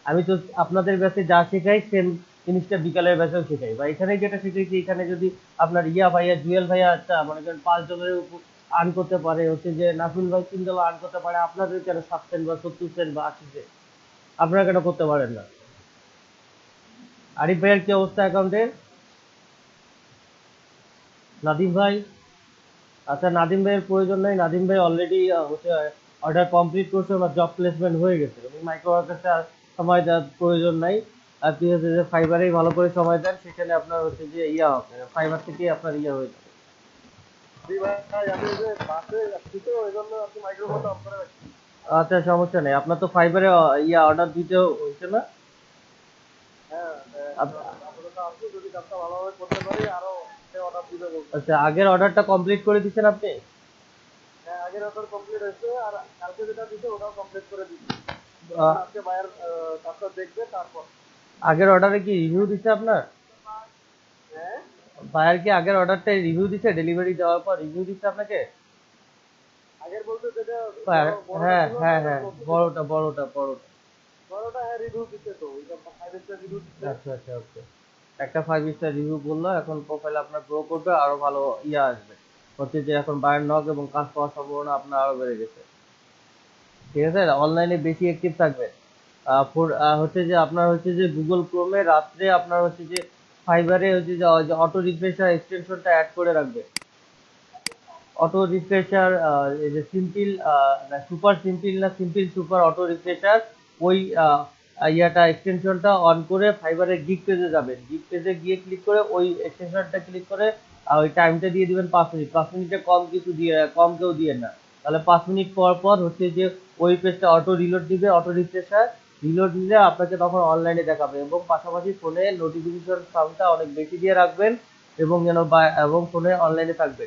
আমি তো আপনাদের ব্যাচে যা শেখাই সেম জিনিসটা বিকালের ব্যাচেও শেখাই, বা এখানে যেটা শিখেছি, এখানে যদি আপনার ইয়া ভাইয়া জুয়েল ভাইয়া আচ্ছা মনে করেন $5 উপর আর্ন করতে পারে, হচ্ছে যে নাফিল ভাই $3 আর্ন করতে পারে, আপনাদের কেন 7 সেন্ট বা 70 সেন্ট বা 80 সেন্ট আপনারা কেন করতে পারেন না? আরিফ ভাইয়ের কি অবস্থা অ্যাকাউন্টের? নাদিম ভাই, আচ্ছা নাদিম ভাইয়ের প্রয়োজন নাই, নাদিম ভাই অলরেডি হচ্ছে অর্ডার কমপ্লিট করছে, ওনার জব প্লেসমেন্ট হয়ে গেছে, উনি মাইক্রো ওয়ার্কার্সে আর সময় দেওয়ার প্রয়োজন নাই। আপনি হচ্ছে যে ফাইবারেই ভালো করে সময় দেন, সেখানে আপনার হচ্ছে যে ইয়া হবে, ফাইবার থেকে আপনার ইয়া হয়ে যাবে। আচ্ছা সমস্যা নেই, আপনার তো ফাইবারে ইয়া অর্ডার দিতে হয়েছে না? আচ্ছা আগের অর্ডারটা কমপ্লিট করে দিচ্ছেন আপনি? আহ, আগের অর্ডারে কি রিভিউ দিচ্ছে আপনার? বায়ার কি আগের অর্ডারটা রিভিউ দিচ্ছে, ডেলিভারি দেওয়ার পর রিভিউ দিচ্ছে আপনাকে? হ্যাঁ হ্যাঁ হ্যাঁ, বড়টা বড়টা বড়টা। আচ্ছা আচ্ছা ওকে, একটা 5 স্টার রিভিউ বললো, এখন প্রোফাইল আপনার গ্রো করবে, আরো ভালো ইয়া আসবে, হচ্ছে যে এখন বায়ার নক এবং কাজ পাওয়ার সম্ভাবনা আপনার আরো বেড়ে গেছে। ঠিক আছে, অনলাইনে বেশি অ্যাক্টিভ থাকবে। হচ্ছে যে আপনার হচ্ছে যে গুগল ক্রোমে রাত্রে আপনার হচ্ছে যে ফাইবারে হচ্ছে যে অটো রিফ্রেশার এক্সটেনশনটা অ্যাড করে রাখবে। অটো রিফ্রেশার এই যে সিম্পল না সুপার সিম্পল না সিম্পল সুপার অটো রিফ্রেশার, ওই ইয়াটা এক্সটেনশনটা অন করে ফাইবারের গিগ পেজে যাবেন, গিগ পেজে গিয়ে ক্লিক করে ওই এক্সটেনশনটা ক্লিক করে ওই টাইমটা দিয়ে দিবেন 5 মিনিট, 5 মিনিটে কম কিছু দিয়ে, কম কেউ দিয়ে না, তাহলে 5 মিনিট পর পর হচ্ছে যে ওই পেজটা অটো রিলোড দিবে, অটো রিফ্রেশার রিলোড দিলে আপনাকে তখন অনলাইনে দেখাবে, এবং পাশাপাশি ফোনে নোটিফিকেশন সাউন্ডটা অনেক বেশি দিয়ে রাখবেন, এবং যেন এবং ফোনে অনলাইনে থাকবে,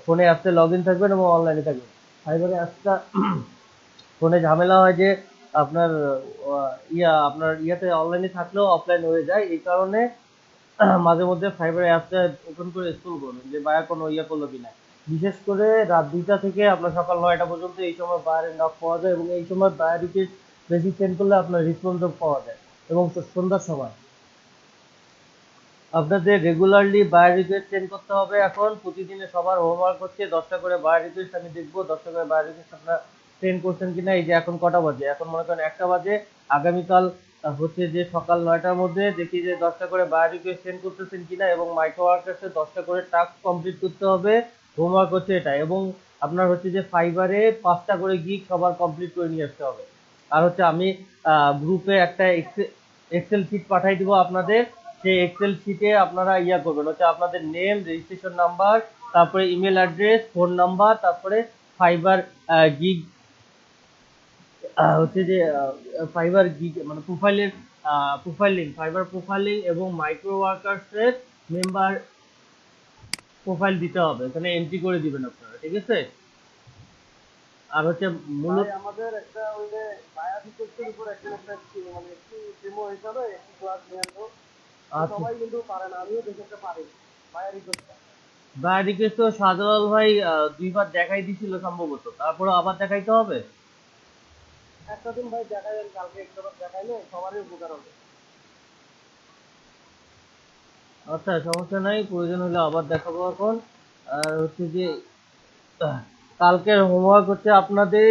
ফোনে অ্যাপসে লগ ইন থাকবেন এবং অনলাইনে থাকবেন। ফাইবারে অ্যাপসটা ফোনে ঝামেলা হয় যে আপনার আপনার ইয়াতে অনলাইনে থাকলেও অফলাইন হয়ে যায়, এই কারণে মাঝে মধ্যে ফাইবার অ্যাপটা ওপেন করে স্ক্রল করবেন যে বায়ার কোনো ইয়া করলো কিনা। বিশেষ করে রাত 2টা থেকে আপনার সকাল 9টা পর্যন্ত এই সময় বায়ারের নক পাওয়া যায়, এবং এই সময় বায়ার রিকোয়েস্ট বেশি সেন্ড করলে আপনার রেসপন্সও পাওয়া যায়, এবং সন্ধ্যার সময় আপনাদের রেগুলারলি বায়ার রিকোয়েস্ট সেন্ড করতে হবে। এখন প্রতিদিনে সবার হোমওয়ার্ক হচ্ছে 10টা করে বায়ার রিকোয়েস্ট, আমি দেখবো 10টা করে বায়ার রিকোয়েস্ট আপনারা সেন্ড করছেন কিনা। এই যে এখন কটা বাজে, এখন মনে করেন 1টা বাজে, আগামীকাল হচ্ছে যে সকাল 9টার মধ্যে দেখি যে 10টা করে বায়ার রিকোয়েস্ট সেন্ড করতেছেন কিনা, এবং মাইক্রো ওয়ার্কার্সে 10টা করে টাস্ক কমপ্লিট করতে হবে। হোমওয়ার্ক হচ্ছে এটা, এবং আপনার হচ্ছে যে ফাইবারে 5টা করে গিগ সবার কমপ্লিট করে নিয়ে আসতে হবে। আর হচ্ছে আমি গ্রুপে একটা এক্সেল শিট পাঠাই দিব আপনাদের, সেই এক্সেল শিটে আপনারা ইয়া করবেন হচ্ছে আপনাদের নেম, রেজিস্ট্রেশন নাম্বার, তারপরে ইমেল অ্যাড্রেস, ফোন নাম্বার, তারপরে ফাইবার গিগ হচ্ছে যে ফাইবার গিগ মানে প্রোফাইলের profile link, fibre profile link এবং মাইক্রো ওয়ার্কার্সের মেম্বার প্রোফাইল দিতে হবে, এখানে এন্ট্রি করে দিবেন আপনারা, ঠিক আছে? আর হচ্ছে মূলত বায়ার রিকোয়েস্ট তো শাহজালাল ভাই 2বার দেখাই দিছিল সম্ভবত, তারপরে আবার দেখাইতে হবে। আচ্ছা সমস্যা নাই, প্রয়োজন হলে আবার দেখাবো এখন। আর হচ্ছে যে কালকের হোমওয়ার্ক হচ্ছে আপনাদের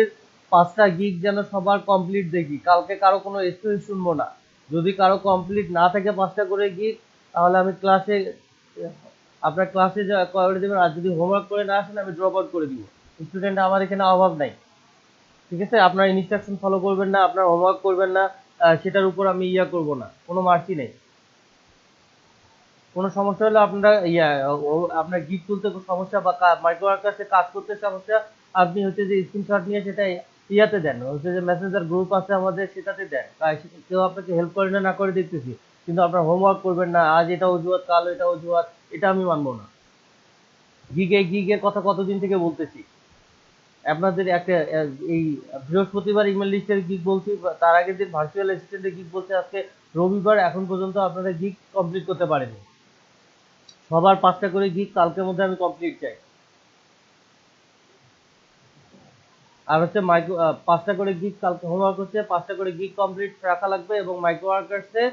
5টা গিগ যেন সবার কমপ্লিট দেখি, কালকে কারো কোনো এক্সকিউজ শুনবো না। যদি কারো কমপ্লিট না থাকে 5টা করে গিগ, তাহলে আমি ক্লাসে আপনার ক্লাসে করে দেবেন, আর যদি হোমওয়ার্ক করে না আসেন আমি ড্রপ আউট করে দিব। স্টুডেন্ট আমার এখানে অভাব নাই, ঠিক আছে? আপনার ইনস্ট্রাকশন ফলো করবেন না, আপনার হোমওয়ার্ক করবেন না, সেটার উপর আমি ইয়া করব না, কোনো মার্কই নেই। কোনো সমস্যা হলে আপনারা আপনার গিগ তুলতে সমস্যা বা মাইক্রো ওয়ার্কার্সে কাজ করতে সমস্যা, আপনি হচ্ছে যে স্ক্রিনশট নিয়ে সেটা ইয়াতে দেন, হচ্ছে যে মেসেঞ্জার গ্রুপ আছে আমাদের, সেটাতে দেন। কেউ আপনাকে হেল্প করে না করে দেখতেছি, কিন্তু আপনার হোমওয়ার্ক করবেন না, আজ এটা অজুহাত কাল এটা অজুহাত, এটা আমি মানবো না। গিগের কথা কতদিন থেকে বলতেছি আপনাদের, একটা এই বৃহস্পতিবার ইমেল লিস্টের গিগ বলছি, তার আগের দিন ভার্চুয়াল অ্যাসিস্ট্যান্টের গিগ বলছে, আজকে রবিবার এখন পর্যন্ত আপনাদের গিগ কমপ্লিট করতে পারেনি। সবার 5টা করে গিগ কালকের মধ্যে আমি কমপ্লিট চাই। আর হচ্ছে 5টা করে গিগ কালকে হোমওয়ার্ক হচ্ছে, 5টা করে গিগ কমপ্লিট রাখা লাগবে এবং মাইক্রো ওয়ার্কার্সে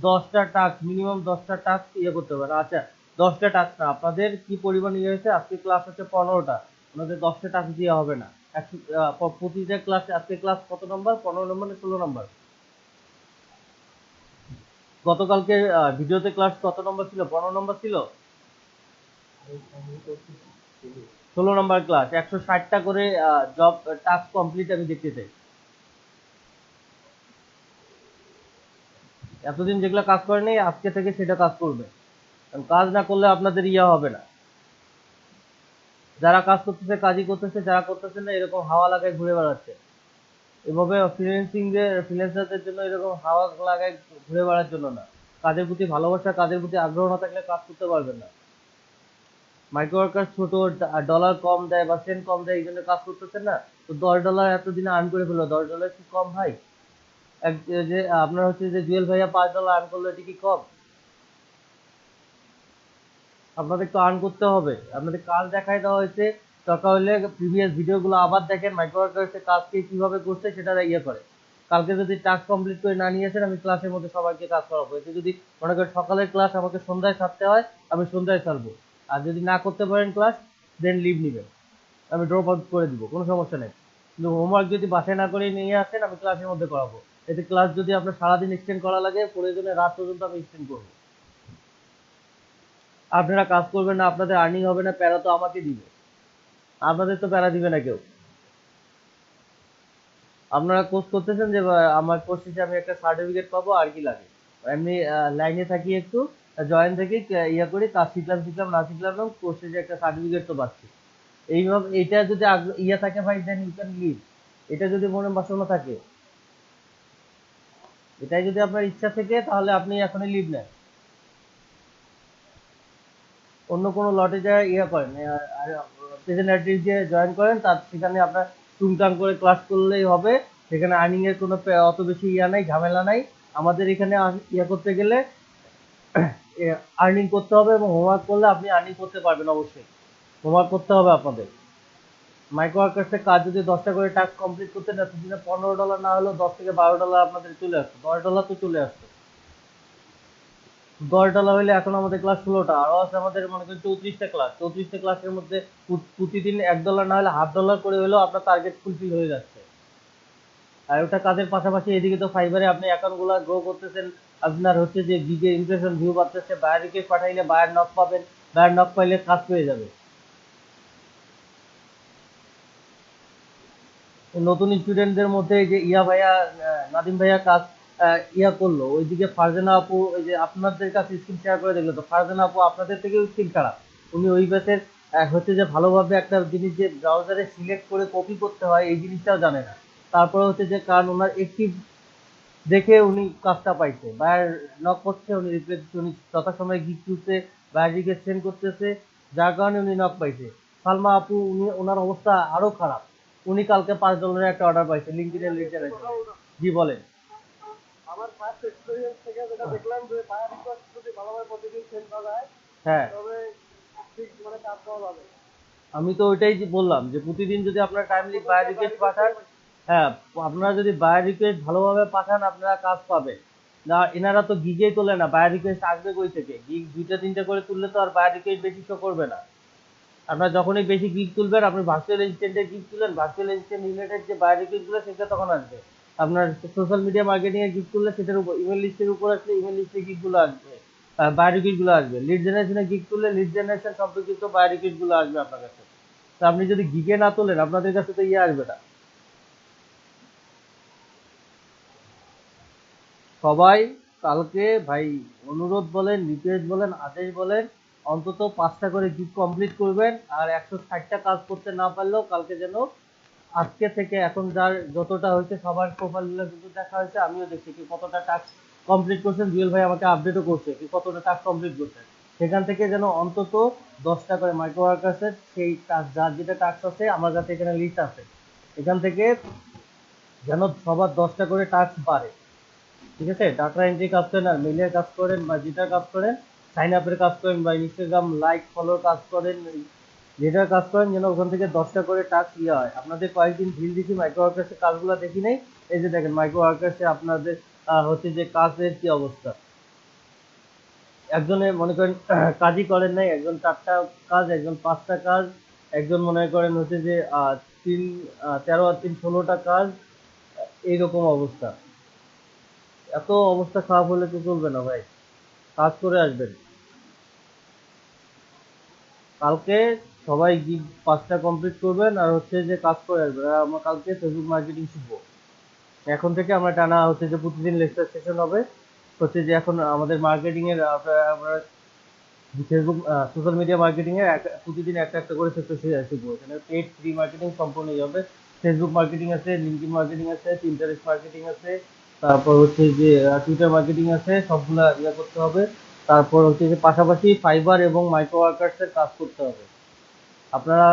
10টা টাস্ক, মিনিমাম 10টা টাস্ক করতে হবে। আচ্ছা 10টা টাস্ক না, আপনাদের কি পরিমাণ হয়েছে, আজকে ক্লাস হচ্ছে 15টা, আপনাদের 10টা টাস্ক দেওয়া হবে না। প্রতিটা ক্লাসে, আজকে ক্লাস কত নম্বর, 15 নম্বর না 16 নম্বর? গতকালকে ভিডিওতে ক্লাস কত নম্বর ছিল, 15 নম্বর ছিল? 16 নম্বর ক্লাস। 160টা করে জব টাস্ক কমপ্লিট আমি দেখতে চাই। এতদিন যেগুলো কাজ করেনি আজকে থেকে সেটা কাজ করবে, কারণ কাজ না করলে আপনাদের হবে না। যারা কাজ করতেছে কাজই করতেছে, যারা করতেছে না এরকম হাওয়া লাগায় ঘুরে বেড়াচ্ছে। এভাবে ফ্রিল্যান্সারদের জন্য এরকম হাওয়া লাগায় ঘুরে বেড়ার জন্য না। কাজের প্রতি ভালোবাসা, কাজের প্রতি আগ্রহ না থাকলে কাজ করতে পারবেন না। মাইক্রো ওয়ার্কার ছোট, ডলার কম দেয় বা সেন্ট কম দেয়, এই জন্য কাজ করতেছেন না। তো $10 এতদিনে আর্ন করে ফেলো, $10 কি কম ভাই? যে আপনার হচ্ছে যে জুয়েল ভাইয়া $5 আর্ন করলো, এটা কি কম? আপনাদের তো আর্ন করতে হবে, আপনাদের কাজ দেখাই দেওয়া হয়েছে। দরকার হলে প্রিভিয়াস ভিডিওগুলো আবার দেখেন, মাইক্রো ওয়ার্কার্সের কাজকে কিভাবে করছে সেটা করে। কালকে যদি টাস্ক কমপ্লিট করে না নিয়ে আসেন, আমি ক্লাসের মধ্যে সবাইকে কাজ করাবো। এতে যদি মনে করেন সকালের ক্লাস আমাকে সন্ধ্যায় ছাড়তে হয়, আমি সন্ধ্যায় ছাড়বো। আর যদি না করতে পারেন ক্লাস, দেন লিভ নিবেন, আমি ড্রপ আউট করে দিব, কোনো সমস্যা নেই। কিন্তু হোমওয়ার্ক যদি বাসায় না করে নিয়ে আসেন, আমি ক্লাসের মধ্যে করাবো। এতে ক্লাস যদি আপনার সারাদিন এক্সটেন্ড করা লাগে, প্রয়োজনে রাত পর্যন্ত আমি এক্সটেন্ড করবো। আপনারা কাজ করবেন না, আপনাদের আর্নিং হবে না, প্যারা তো আমাকে দিবে, আপনাদের তো প্যারা দিবে না কেউ। আপনারা কোর্স করতেছেন যে আমার কোর্স শেষে আমি একটা সার্টিফিকেট পাবো, আর কি লাগে? এমনি লাইনে থাকি, একটু জয়েন থেকে করি, কাজ শিখলাম না শিখলাম না, কোর্স শেষে একটা সার্টিফিকেট তো পাচ্ছি। এইভাবে এটা যদি থাকে ভাই, দেন ইউ ক্যান লিভ। এটা যদি মনে বাসনা থাকে, এটাই যদি আপনার ইচ্ছা থেকে, তাহলে আপনি এখনই লিভ নেন, অন্য কোনো লটে যায় করেন, প্রেজেন্টেটিভ যে জয়েন করেন, তার সেখানে আপনার টুংটাং করে ক্লাস করলেই হবে। সেখানে আর্নিং এর কোনো অত বেশি নাই, ঝামেলা নাই। আমাদের এখানে করতে গেলে আর্নিং করতে হবে, এবং হোমওয়ার্ক করলে আপনি আর্নিং করতে পারবেন। অবশ্যই হোমওয়ার্ক করতে হবে আপনাদের। মাইক্রো ওয়ার্কার্সের কাজ যদি 10টা করে টাস্ক কমপ্লিট করতে না, সেদিনে $15 না হলেও $10 থেকে $12 আপনাদের চলে আসতো। $10 তো চলে আসতো। $10 হলে এখন আমাদের ক্লাস 16টা, আরো আছে আমাদের মনে করেন 34টা ক্লাস। 34টা ক্লাসের মধ্যে প্রতিদিন $1 না হলে $0.5 করে হলেও আপনার টার্গেট ফুলফিল হয়ে যাচ্ছে। আর ওটা কাজের পাশাপাশি এদিকে তো ফাইবারে আপনি অ্যাকাউন্ট গুলা গ্রো করতেছেন, আপনার হচ্ছে যে গিগে ইমপ্রেশন ভিউ বাড়তেছে, বায়ার রিকোয়েস্ট পাঠাইলে বায়ার নক পাবেন, বায়ার নক পাইলে কাজ পেয়ে যাবে। নতুন স্টুডেন্টদের মধ্যে যে ভাইয়া, নাদিম ভাইয়া কাজ করলো, ওইদিকে ফারজানা আপু, ওই যে আপনাদের কাছে স্ক্রিন শেয়ার করে দেখলো, তো ফারজানা আপু আপনাদের থেকেও স্ক্রিন খারাপ। উনি ওই ব্যাচের, হচ্ছে যে ভালোভাবে একটা জিনিস যে ব্রাউজারে সিলেক্ট করে কপি করতে হয় এই জিনিসটাও জানে না। তারপরে হচ্ছে যে কারণ ওনার একটি দেখে উনি কাজটা পাইছে, বায়ার নক করছে, উনি রিপ্লাই দিচ্ছে, উনি যথাসময়ে গিগ তুলছে, বায়ার রিকোয়েস্ট সেন্ড করতেছে, যার কারণে উনি নক পাইছে। সালমা আপু, উনি ওনার অবস্থা আরো খারাপ। উনি কালকে $5 একটা অর্ডার পাইছে লিঙ্কডইনের লিড জেনারেশন। জি বলেন। আমার ফার্স্ট এক্সপেরিয়েন্স থেকে যেটা দেখলাম যে বায়ার রিকোয়েস্ট যদি ভালোভাবে প্রতিদিন সেন্ড করা যায়, হ্যাঁ, তবে ঠিক মানে কাজ পাওয়া যাবে। আমি তো ওইটাই বললাম যে প্রতিদিন যদি আপনারা টাইমলি বায়ার রিকোয়েস্ট পাঠান, হ্যাঁ, আপনারা যদি বায়ার রিকোয়েস্ট ভালোভাবে পাঠান, আপনারা কাজ পাবেন না। এনারা তো গিগেই তোলে না, বায়ার রিকোয়েস্ট আসবে কই থেকে? গিগ 2টা 3টা করে তুললে তো আর বায়ার রিকোয়েস্ট বেশি শো করবে না। আপনার যখনই বেশি গিগ তুলবেন, আপনি ভার্চুয়াল অ্যাসিস্ট্যান্টের গিগ তুলেন, ভার্চুয়াল অ্যাসিস্ট্যান্ট রিলেটেড যে বায়ার রিকোয়েস্ট গুলো সেটা তখন আসবে। আপনার সোশ্যাল মিডিয়া মার্কেটিং এর গিগ তুললে সেটার উপর, ইমেল লিস্টের উপর আসলে ইমেল লিস্টের গিগ গুলো আসবে, বায়ার রিকোয়েস্ট গুলো আসবে। লিড জেনারেশনের গিগ তুললে লিড জেনারেশন সম্পর্কিত বায়ার রিকোয়েস্ট গুলো আসবে আপনার কাছে। তো আপনি যদি গিগে না তোলেন, আপনাদের কাছে তো আসবে না। সবাই কালকে ভাই, অনুরোধ বলেন, রিকোয়েস্ট বলেন, আদেশ বলেন, অন্তত 5টা করে গিগ কমপ্লিট করবেন। আর 160টা কাজ করতে না পারলেও কালকে যেন, আজকে থেকে এখন যার যতটা হয়েছে সবার প্রোফাইলগুলো কিন্তু দেখা হয়েছে, আমিও দেখছি কি কতটা টাস্ক কমপ্লিট করছেন। জুয়েল ভাই আমাকে আপডেটও করছে কি কতটা টাস্ক কমপ্লিট করছেন। সেখান থেকে যেন অন্তত 10টা করে মাইক্রো ওয়ার্কার্সের সেই টাস্ক, যার যেটা টাস্ক আছে আমার কাছে এখানে লিস্ট আছে, এখান থেকে যেন সবার 10টা করে টাস্ক বাড়ে। ঠিক আছে, ডাটা এন্ট্রি কাজ করেন আর মেইলের কাজ করেন বা যেটার কাজ করেন, সাইন আপের কাজ করেন বা ইনস্টাগ্রাম লাইক ফলোর কাজ করেন, যেটার কাজ করেন যেন ওখান থেকে 10টা করে টাস্ক ইয়ে হয়। আপনাদের কয়েকদিন ঢিল দিছি মাইক্রো ওয়ার্কার্সের কাজগুলো দেখি নাই, এই যে দেখেন মাইক্রো ওয়ার্কার্সে আপনাদের হচ্ছে যে কাজের কি অবস্থা। একজনে মনে করেন কাজই করেন নাই, একজন 4টা কাজ, একজন 5টা কাজ, একজন মনে করেন হচ্ছে যে 13 আর 3 16টা কাজ, এইরকম অবস্থা। এত অবস্থা খারাপ হলে তো চলবে না ভাই, কাজ করে আসবেন। কালকে সবাই গিগ 5টা কমপ্লিট করবেন আর হচ্ছে যে কাজ করে আসবেন। আর আমরা কালকে ফেসবুক মার্কেটিং শিখবো। এখন থেকে আমরা টানা হচ্ছে যে প্রতিদিন লেকচার সেশন হবে। হচ্ছে যে এখন আমাদের মার্কেটিং এর আমরা ফেসবুক সোশ্যাল মিডিয়া মার্কেটিং এর প্রতিদিন একটা একটা করে সেক্টর শিখবো। এখানে পেড ফ্রি মার্কেটিং সম্পূর্ণই হবে। ফেসবুক মার্কেটিং আছে, লিঙ্কডইন মার্কেটিং আছে, পিন্টারেস্ট মার্কেটিং আছে, তারপর হচ্ছে যে টুইটার মার্কেটিং আছে, সবগুলা ইয়ে করতে হবে। তারপর হচ্ছে যে পাশাপাশি ফাইবার এবং মাইক্রো ওয়ার্কার্স এর কাজ করতে হবে। আপনারা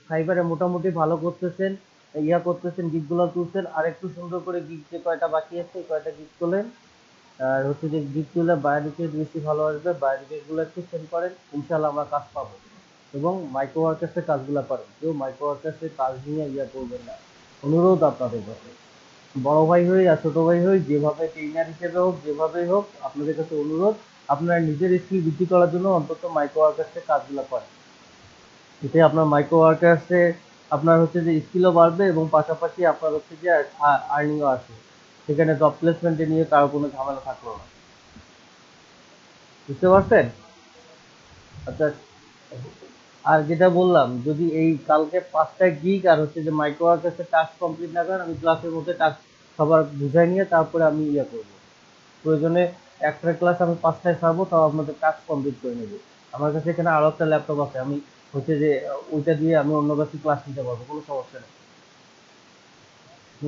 ফাইবারে মোটামুটি ভালো করতেছেন, ইয়া করতেছেন, গিগ গুলো তুলছেন, আর একটু সুন্দর করে গিগ যে কয়টা বাকি আছে এই কয়টা গিগ তোলেন। আর হচ্ছে যে গিগ তুলে বায়োডিকেট বেশি ভালো আসবে, বায়োডিকেট গুলো একটু সেন্ড করেন, ইনশাল্লাহ আমরা কাজ পাবো। এবং মাইক্রো ওয়ার্কার্সের কাজগুলো করেন, কেউ মাইক্রো ওয়ার্কার্সের কাজ নিয়ে ইয়া করবেন না, অনুরোধ আপনাদের কাছে। বড় ভাই হই আর ছোট ভাই হই, যেভাবে ট্রেনার হিসেবে হোক যেভাবেই হোক, আপনাদের কাছে অনুরোধ, আপনারা নিজের স্কিল বৃদ্ধি করার জন্য অন্তত মাইক্রো ওয়ার্কার্সের কাজগুলো করেন। এতে আপনার মাইক্রো ওয়ার্কার্সে আপনার হচ্ছে যে স্কিলও বাড়বে এবং পাশাপাশি আপনার হচ্ছে যে আর্নিংও আসবে। সেখানে জব প্লেসমেন্টে নিয়ে কারো কোনো ঝামেলা থাকলো না। বুঝতে পারছেন? আচ্ছা, আর যেটা বললাম, যদি এই কালকে 5টা গিগ আর হচ্ছে যে মাইক্রো ওয়ার্কার্সের টাস্ক কমপ্লিট না করেন, আমি ক্লাসের মধ্যে টাস্ক সবার বুঝাই নিয়ে তারপরে আমি ইয়ে করবো। প্রয়োজনে একটা ক্লাস আমি 5টায় ছাড়বো, তাও আপনাদের টাস্ক কমপ্লিট করে নেবো। আমার কাছে এখানে আরো একটা ল্যাপটপ আছে, আমি হচ্ছে যে ওইটা দিয়ে আমি অন্য কাছে ক্লাস নিতে পারবো, কোনো সমস্যা নেই।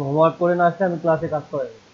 হোমওয়ার্ক করে না আসলে আমি ক্লাসে কাজ করাই দেবো।